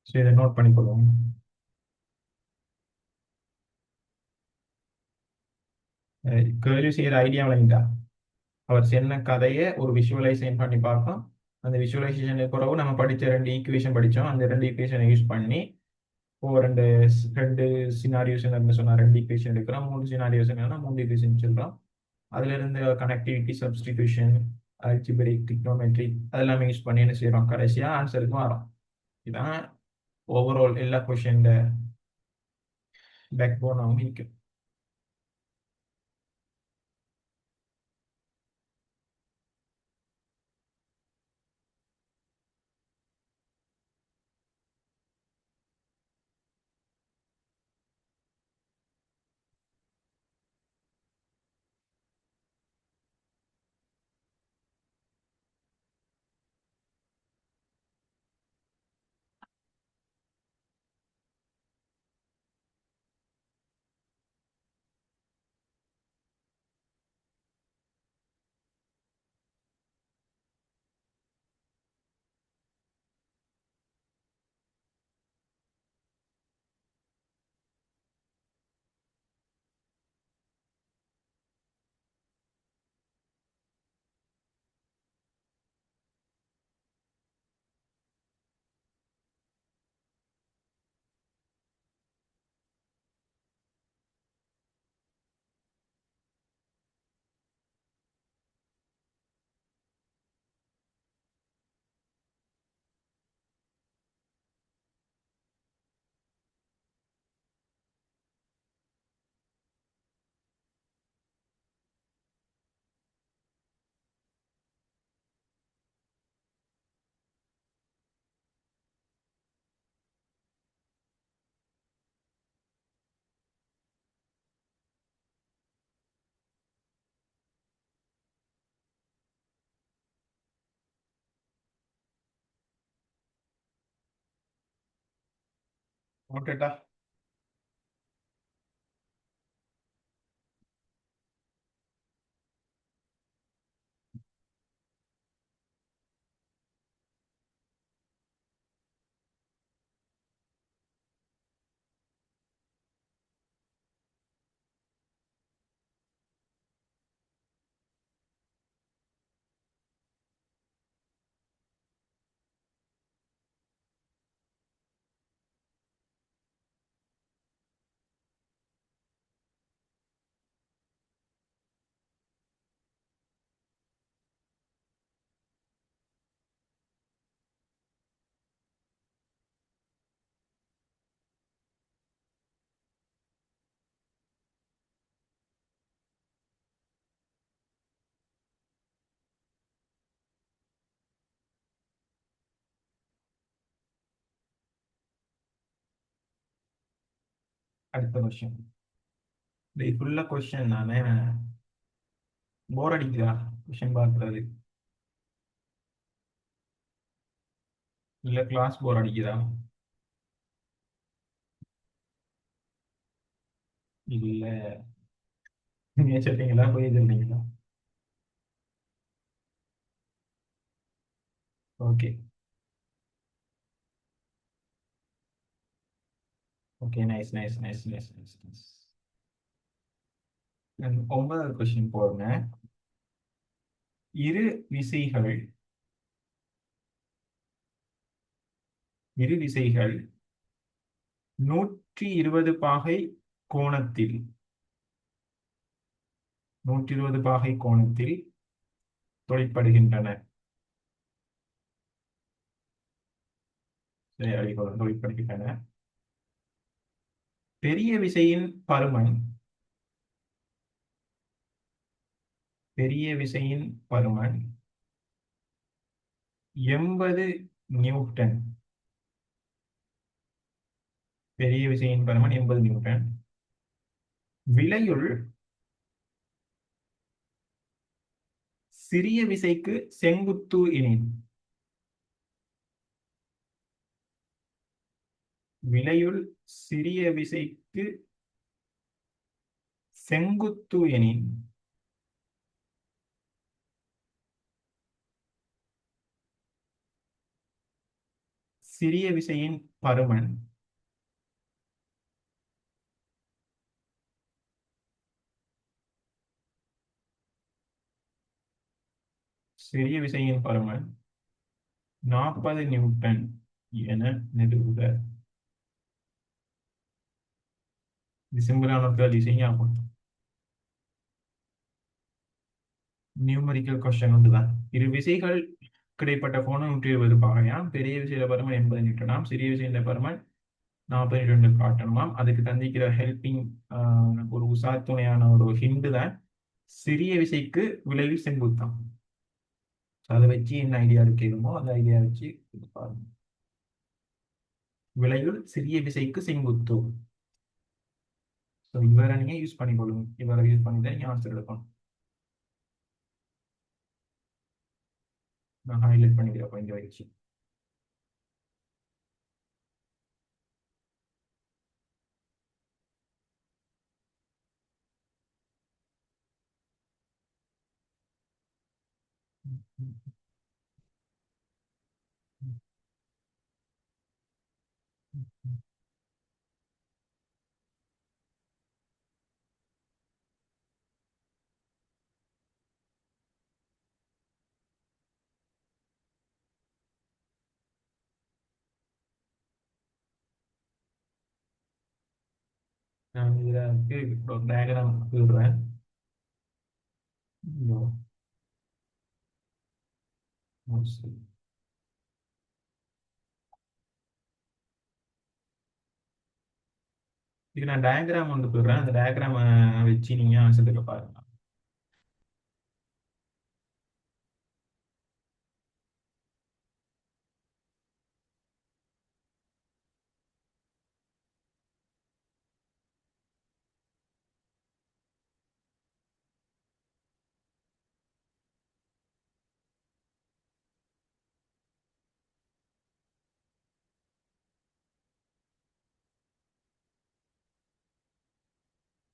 ஸோ இதை நோட் பண்ணிக்கொள்வோம். கேள்வி செய்யற ஐடியா விளங்கிட்டா? அவர் சொன்ன கதையை ஒரு விஷுவலைசேஷன் பண்ணி பார்ப்போம். அந்த விஷுவலைசேஷனுக்கு பிறகு நம்ம படித்த 2 ஈக்குவேஷன் படித்தோம். அந்த 2 ஈக்குவேஷனை யூஸ் பண்ணி ரெண்டு ரெண்டு சினாரியோஸ் சொன்னா 2 ஈக்குவேஷன் எடுக்கிறோம். 3 சினாரியோஸ் 3 ஈக்குவேஷன் சொல்றோம். அதுல இருந்து கனெக்டிவிட்டி, சப்ஸ்டிடியூஷன், அல்ஜிபிரிக், டிக்னோமெட்ரி அதெல்லாம் யூஸ் பண்ணி என்ன செய்யறோம்? கடைசியா ஆன்சருக்கு வரோம். இதான் ஓவரால் எல்லா கொஷின் பேக் போனாவும் இருக்கும். ஓகேட்டா? அடுத்த கொஸ்டின். இது ஃபுல்லா கொஸ்டின் தானே, போர் அடிக்குதா கொஸ்டின் பார்க்கறது? இல்ல கிளாஸ் போர் அடிக்குதா? இல்ல நீங்க சொல்றீங்களா போய் சொல்றீங்களா? Okay okay, nice nice nice nice nice nice. 9வது கொஸ்டின் போடுங்க. இரு விசைகள் இரு விசைகள் 120 பாகை கோணத்தில் 120 பாகை கோணத்தில் தொழிற்படுகின்றன. தொழிற்படுத்திட்டன. பெரிய விசையின் பருமன் பெரிய விசையின் பருமன் 80 நியூட்டன். பெரிய விசையின் பருமன் 80 நியூட்டன். விலையுள் சிறிய விசைக்கு செங்குத்து எனின். விலையுள் சிறிய விசைக்கு செங்குத்து எனின் சிறிய விசையின் பருமன் சிறிய விசையின் பருமன் 40 நியூட்டன் என நிறுவுக. இது சிம்பிளான கேள்வி செய்யாகும். நியூமரிக்கல் கொஸ்டின் ஒன்றுதான். இரு விசைகள் கிடைப்பட்ட கோணம் 120 பாகையாம். பெரிய விசையில பருமன் 80 நியூட்டனாம். சிறிய விசையில பருமன் 40 நியூட்டன் காட்டணுமாம். அதுக்கு தந்திக்கிற ஹெல்பிங் ஒரு உசாத்துணையான ஒரு ஹிண்டு தான் சிறிய விசைக்கு விளைவில் செங்குத்தாம். அதை வச்சு என்ன ஐடியா இருக்குமோ அந்த ஐடியா வச்சு பாருங்க. விளைவில் சிறிய விசைக்கு செங்குத்து. இவரை நீங்க யூஸ் பண்ணிக்கொள்ளுங்க. இவரை யூஸ் பண்ணி தான் நீங்க ஆன்சர் எடுக்கணும். நான் ஹைலைட் பண்ணிக்கிறப்ப இங்க வச்சு நான் இதுல ஒரு டயக்ராம் விடுறேன். இது நான் டயக்ராம் ஒன்று போடுறேன். அந்த டயக்ராம் வச்சு நீங்க ஆன்சர் பாருங்க.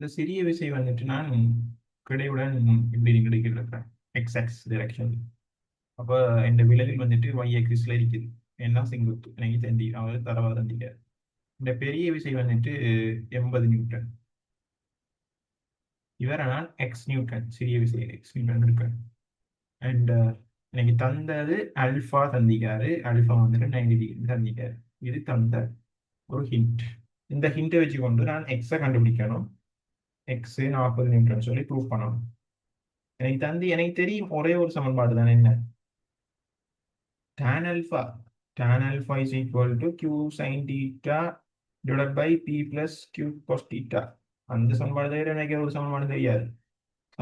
இந்த சிறிய விசை வந்துட்டு நான் கிடையுடன் இப்படி கிடைக்கிறேன் எக்ஸ் டிரெக்ஷன். அப்போ இந்த விலகில் வந்துட்டு y ஆக்சிஸ்ல இருக்குது. என்ன செங்குத்து எனக்கு தந்தி அவர் தரவா தந்திக்க. இந்த பெரிய விசை வந்துட்டு 80 நியூட்டன். இவரை நான் எக்ஸ் நியூட்டன் சிறிய விசை எக்ஸ் நியூட்டன் இருக்கேன். அண்ட் எனக்கு தந்தது அல்ஃபா தந்திக்காரு. அல்ஃபா வந்துட்டு 90 டிகிரி தந்திக்காரு. இது தந்த ஒரு ஹிண்ட். இந்த ஹிண்ட்டை வச்சு கொண்டு நான் எக்ஸை கண்டுபிடிக்கணும். எக்ஸ் 40 நியூட்டன் சொல்லி ப்ரூவ் பண்ணணும். எனக்கு தந்தி எனக்கு தெரியும் ஒரே ஒரு சமன்பாடு தானே என்ன tan alpha. Tan alpha is equal to q sin theta divided by p plus q cos theta. அந்த சமன்பாடு தவிர எனக்கு ஒரு சமன்பாடு தெரியாது.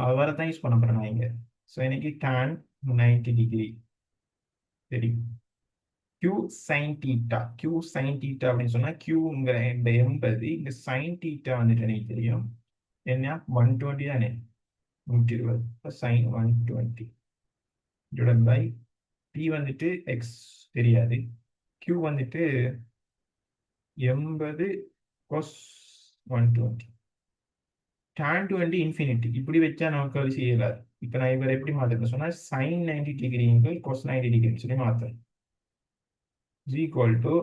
அவரை தான் யூஸ் பண்ண போறேன் நான் இங்க. ஸோ எனக்கு tan 90 டிகிரி தெரியும். q sin theta. q sin theta அப்படின்னு சொன்னா qங்கிற இந்த 80 இங்க sin theta வந்துட்டு எனக்கு தெரியும். என்ன 120 தானே 120 sin 120 divided by p வந்துட்டு x தெரியாது. q வந்துட்டு 80 cos 120 tan 20 இன்ஃபினிட்டி. இப்படி வச்சா நமக்கு அது செய்யலாது. இப்போ நான் இவரை எப்படி மாற்றுறேன் சொன்னா sin 90 டிகிரிங்கள் cos 90 டிகிரி சொல்லி மாற்றுறேன். is equal to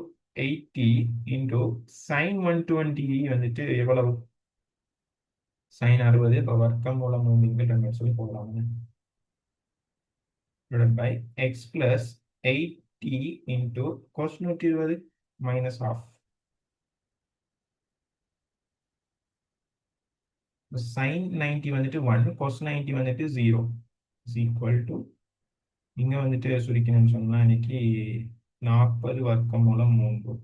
80 into sin 120 வந்துட்டு எவ்வளவு sin 60. இப்போ வர்க்கம் மூலம் 3 சொல்லி போடலாம். divided by x plus 80 into cos 120 minus half. sin 90 வந்துட்டு 1, cos 90 வந்துட்டு 0 is equal to இங்க வந்துட்டு சுருக்கணும்னு சொன்னா இன்னைக்கு 40 வர்க்கமூலம் 3.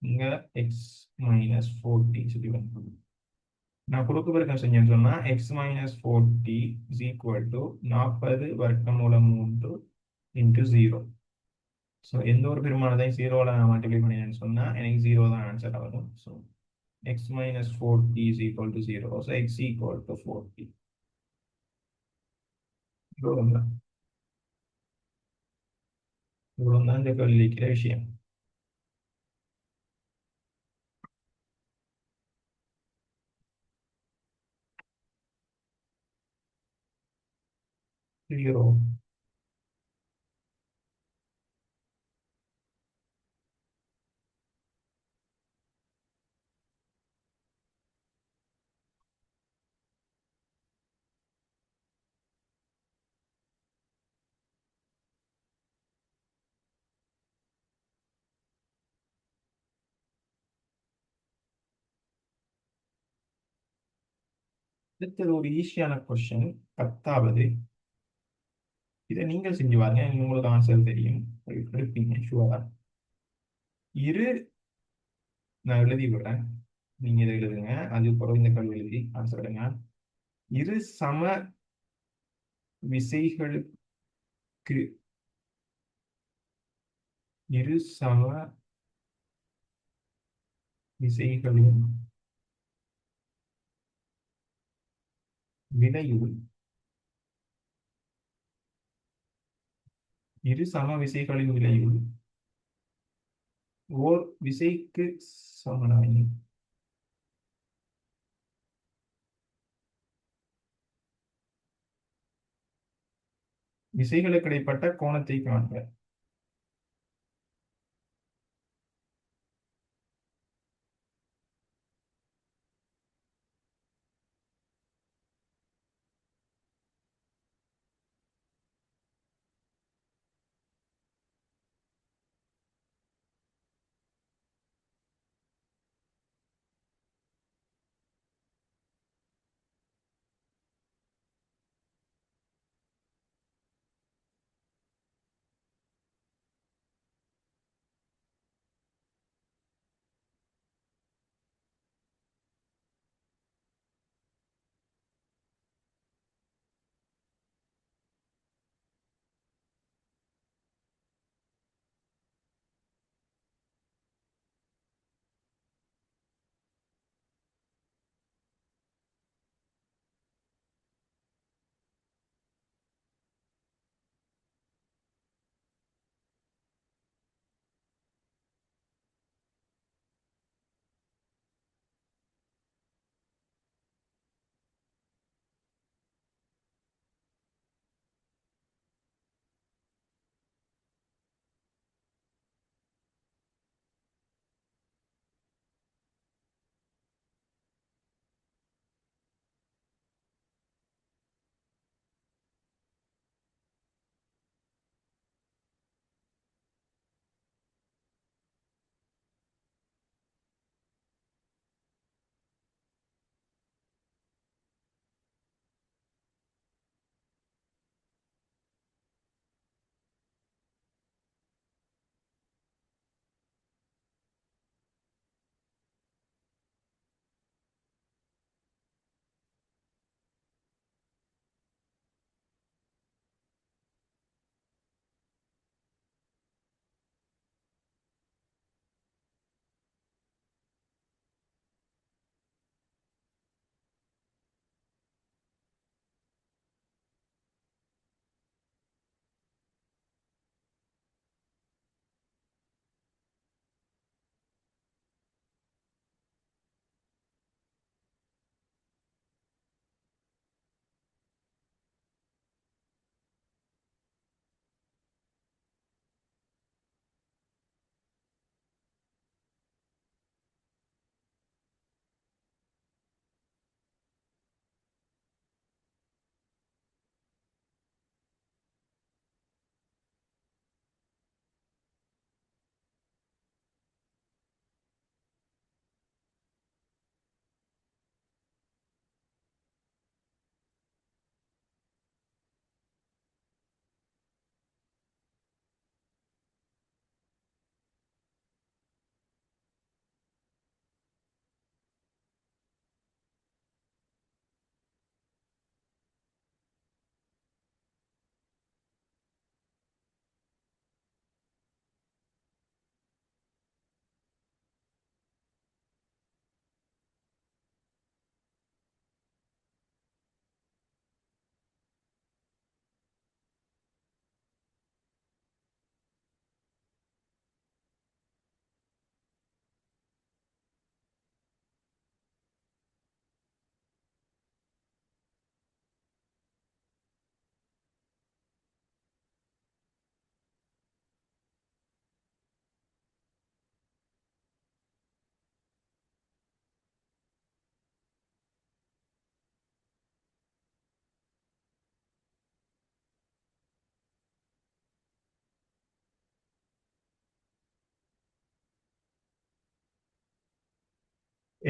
இங்க எக்ஸ் மைனஸ் 40 சொல்லி வந்து நான் குறுக்கு பெருக்கம் செஞ்சேன்னு சொன்னா X minus 40 is equal to 40 வர்க்கமூலம் 3 இன்ட்டு 0. ஸோ எந்த ஒரு பெருமானதையும் ஜீரோவில் நான் மல்டிப்ளை பண்ணினேன்னு சொன்னா எனக்கு ஜீரோ தான் ஆன்சர் வரும். So X minus 40 is equal to 0. So X equal to 40. இவ்வளவுதான் இவ்வளவுதான் இந்த கேள்வி இருக்கிற விஷயம். ஜீரோ. அடுத்தது ஒரு ஈஸியான கொஸ்டின் 10வது. இதை நீங்கள் செஞ்சு பாருங்க, நீங்க உங்களுக்கு ஆன்சர் தெரியும், எடுப்பீங்க ஷுவரா. இரு நான் எழுதி விடுறேன், நீங்க இதை எழுதுங்க, அது பிறகு இந்த கல்வி எழுதி ஆன்சர் எடுங்க. இரு சம விசைகளுக்கு இரு சம விசைகளின் வினையுள் இரு சம விசைகளின் வினையுள் ஓர் விசைக்கு சமனாய் விசைகளுக்கு இடைப்பட்ட கோணத்தை காண்க.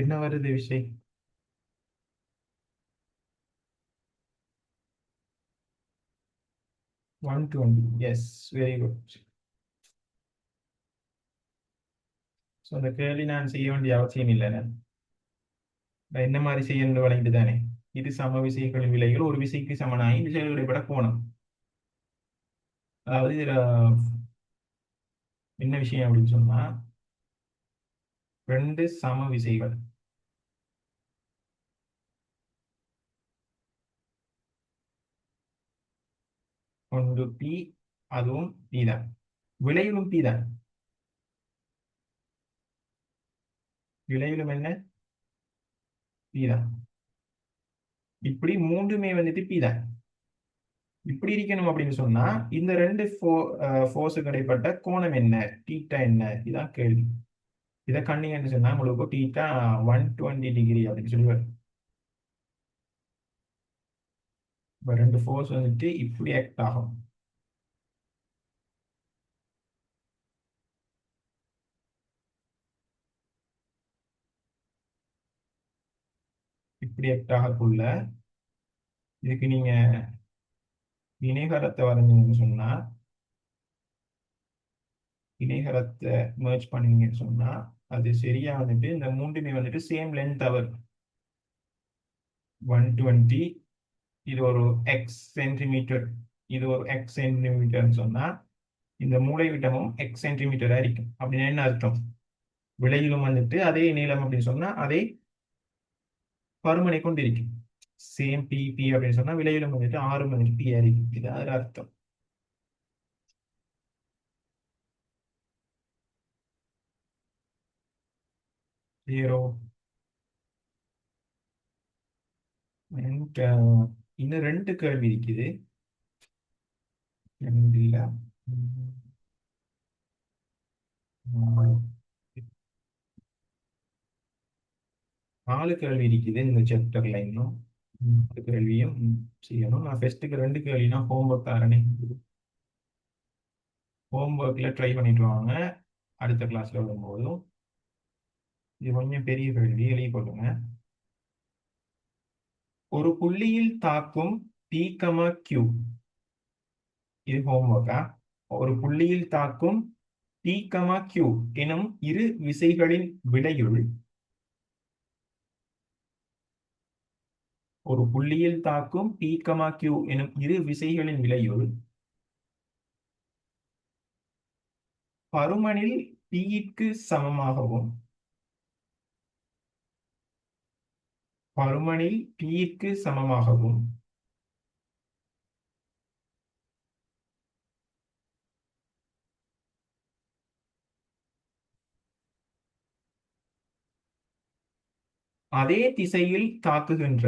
என்ன வருது விசை? 120. S, very good. ஸோ அந்த கேள்வி நான் செய்ய வேண்டிய அவசியம் இல்லை. நான் என்ன மாதிரி செய்யணும் வழங்கிட்டு தானே. இது சம விசைகளின் விலைகள் ஒரு விசைக்கு சமனாகி விசைகளை விட கோணம். அதாவது இதுல என்ன விஷயம் அப்படின்னு சொன்னா, ரெண்டு சம விசைகள், ஒன்று பி, அதுவும் பி தான், விளைவிலும் பி தான். விளைவிலும் என்ன? பி தான். இப்படி மூன்றுமே வந்துட்டு பி தான். இப்படி இருக்கணும் அப்படின்னு சொன்னா இந்த ரெண்டு ஃபோர்ஸுக்கு இடைப்பட்ட கோணம் என்ன, டீட்டா என்ன, இதான் கேள்வி. இதை கண்ணீங்கன்னு சொன்னா உங்களுக்கு டீட்டா 120 டிகிரி அப்படின்னு சொல்லுவார். இப்போ ரெண்டு ஃபோர்ஸ் வந்துட்டு இப்படி ஆக்ட் ஆகும். இப்படி ஆக்ட் ஆகக்குள்ள இதுக்கு நீங்க இணைகரத்தை வரைஞ்சீங்கன்னு சொன்னா, இணைகரத்தை merge பண்ணீங்கன்னு சொன்னா அது சரியா வந்துட்டு இந்த மூன்றுமே வந்துட்டு சேம் லென்த் அவர் 120. இது ஒரு எக்ஸ் சென்டிமீட்டர், இது ஒரு எக்ஸ் சென்டிமீட்டர்னு சொன்னா இந்த மூளை விட்டமும் எக்ஸ் சென்டிமீட்டரா இருக்கும். அப்படின்னு என்ன அர்த்தம்? விலையிலும் வந்துட்டு அதே நீளம் அப்படின்னு சொன்னா அதே பருமனை கொண்டு இருக்கும். சேம் பி பி அப்படின்னு சொன்னா விலையிலும் வந்துட்டு 6 வந்துட்டு பி இருக்கும். இது அதுல அர்த்தம். ஜீரோ. இன்னும் ரெண்டு கேள்வி இருக்குது. ரெண்டு இல்ல, ம், 4 கேள்வி இருக்குது இந்த சாப்டர்ல. இன்னும் 4 கேள்வியும் செய்யணும். நான் ஃபர்ஸ்ட்டுக்கு ரெண்டு கேள்வினா ஹோம்ஒர்க் தரேனே. ஹோம்ஒர்க்ல ட்ரை பண்ணிட்டு வாங்க அடுத்த கிளாஸ்ல வரும்போதும். இது கொஞ்சம் பெரிய கேள்வி, எழுதி கொள்ளுங்க. ஒரு புள்ளியில் தாக்கும் பி கமா கியூ, இது ஹோம்ஒர்க்கா. ஒரு புள்ளியில் தாக்கும் பி கமா கியூ எனும் இரு விசைகளின் விடையுள், ஒரு புள்ளியில் தாக்கும் பி கமா கியூ எனும் இரு விசைகளின் விலையுள் பருமனில் பிக்கு சமமாகவும், பருமனில் பிக்கு சமமாகவும் அதே திசையில் தாக்குகின்ற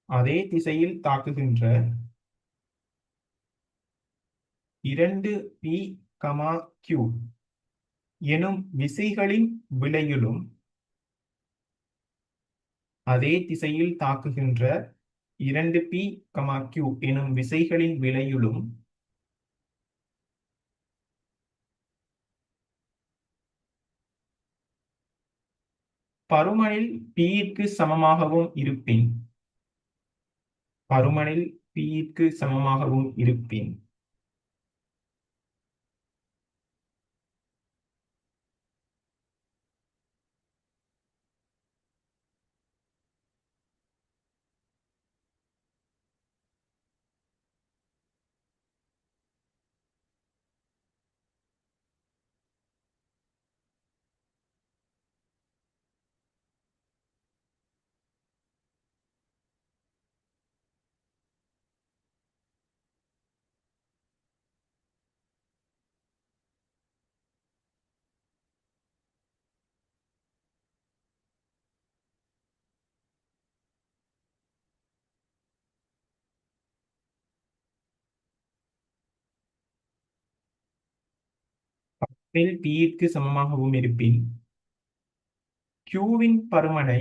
அதே திசையில் தாக்குகின்ற இரண்டு பி கமா கியூ எனும் விசைகளின் விலையிலும், அதே திசையில் தாக்குகின்ற இரண்டு பி கமா கியூ எனும் விசைகளின் விலையிலும் பருமனில் பிக்கு சமமாகவும் இருப்பின், பருமனில் பிக்கு சமமாகவும் இருப்பின் பிக்கு சமமாகவும் இருப்பின் கியூவின் பருமனை,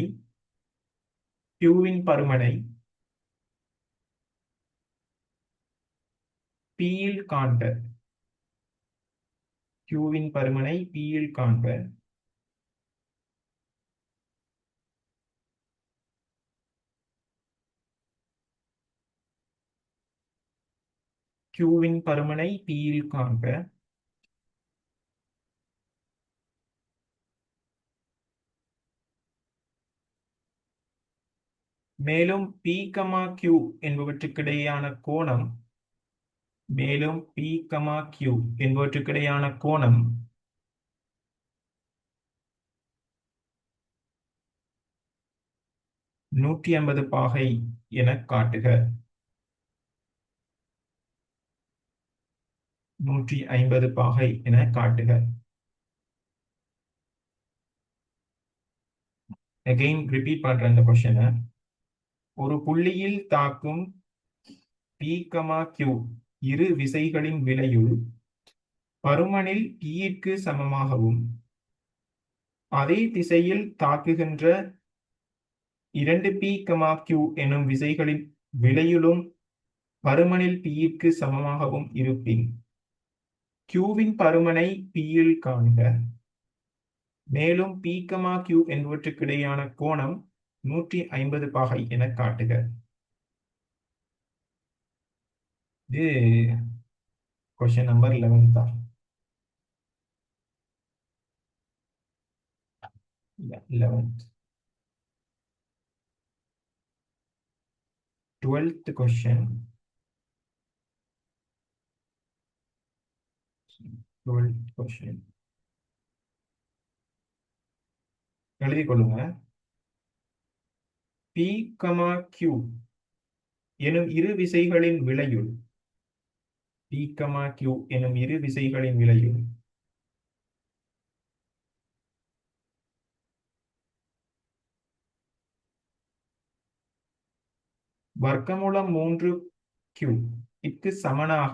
கியூவின் பருமனை பியில் காண்க. கியூவின் பருமனை பியில் காண்க. கியூவின் பருமனை பியில் காண்க. மேலும் பி கமா கியூ என்பவற்றுக்கிடையேயான கோணம் மேலும் பி கமா கியூ என்பவற்றுக்கிடையேயான கோணம் 150 பாகை என காட்டுக. 150 பாகை என காட்டுக. அகைன் ரிப்பீட் பண்ற இந்த கொஸ்டினை. ஒரு புள்ளியில் தாக்கும் பி கமா கியூ இரு விசைகளின் விளையுள் பருமனில் பியிற்கு சமமாகவும் அதே திசையில் தாக்குகின்ற 2p, q எனும் விசைகளின் விளையுளும் பருமனில் பியிற்கு சமமாகவும் இருப்பின் கியூவின் பருமனை பியில் காண்க. மேலும் p, q என்பவற்றுக்கிடையான கோணம் 150 பாகை என காட்டுக. இது கொஸ்டின் நம்பர் 11 தான். 11th. 12th question. 12th question. எழுதிக் கொள்ளுங்க. P, Q எனும் இரு விசைகளின் விளையுள் P, Q எனும் இரு விசைகளின் விளையுள் வர்க்கமூலம் 3q க்கு சமனாக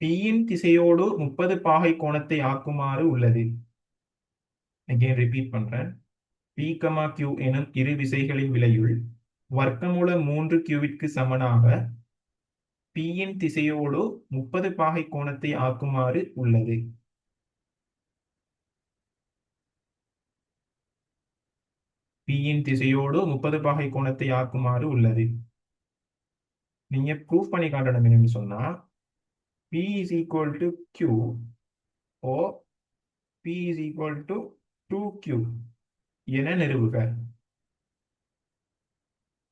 Pயின் திசையோடு 30 பாகை கோணத்தை ஆக்குமாறு உள்ளது. அகைன் ரிப்பீட் பண்றேன். P, Q எனும் இரு விசைகளின் விளையுள் வர்க்கமூலம் 3q சமனாக Pயின் திசையோடு 30 பாகை கோணத்தை ஆக்குமாறு உள்ளது. Pயின் திசையோடு 30 பாகை கோணத்தை ஆக்குமாறு உள்ளது. நீங்க ப்ரூஃப் பண்ணி காட்டணும் என்னன்னு சொன்னா P is equal to Q or P is equal to 2Q என நிறுவுக.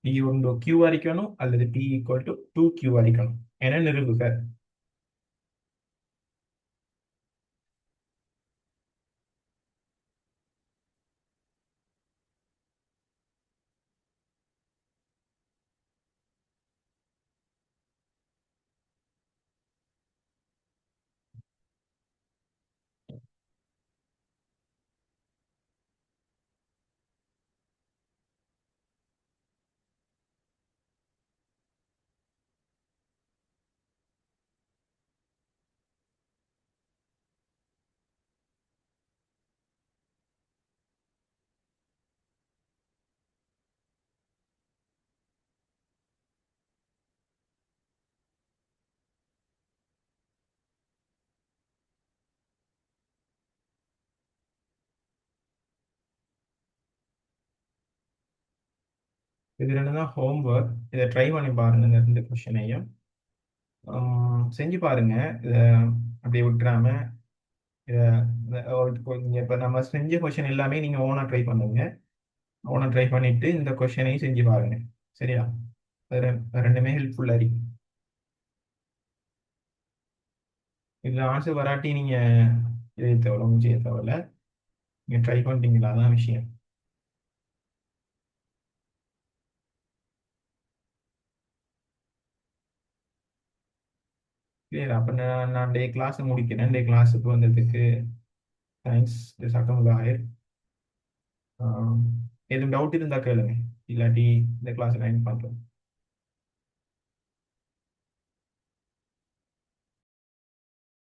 P ஒன்று Q அரிக்கணும் அல்லது P equal to 2Q அரிக்கணும் என நிறுவுக. இது என்னன்னா ஹோம்ஒர்க். இதை ட்ரை பண்ணி பாருங்க. இந்த 2 கொஸ்டினையும் செஞ்சு பாருங்க. இதை அப்படியே விட்டுறாம இப்போ நம்ம செஞ்ச கொஸ்டின் எல்லாமே நீங்க ஓனா ட்ரை பண்ணுங்க. ஓனா ட்ரை பண்ணிட்டு இந்த கொஸ்டினையும் செஞ்சு பாருங்க. சரியா? ரெண்டுமே ஹெல்ப்ஃபுல்லா இருக்கு. இதுல ஆன்சர் வராட்டி நீங்க இதே தேவையில்ல, ஒன்றும் செய்ய தேவையில்ல. நீங்க ட்ரை பண்ணிட்டீங்களா? அதான் விஷயம். கிளியர். அப்ப நான் டே கிளாஸ் முடிக்கிறேன். டே கிளாஸுக்கு வந்ததுக்கு தேங்க்ஸ். சக்கமுல்லா ஆயர். எதுவும் டவுட் இருந்தா கேளுங்க, இல்லாட்டி இந்த கிளாஸ் லைன் பண்றோம்.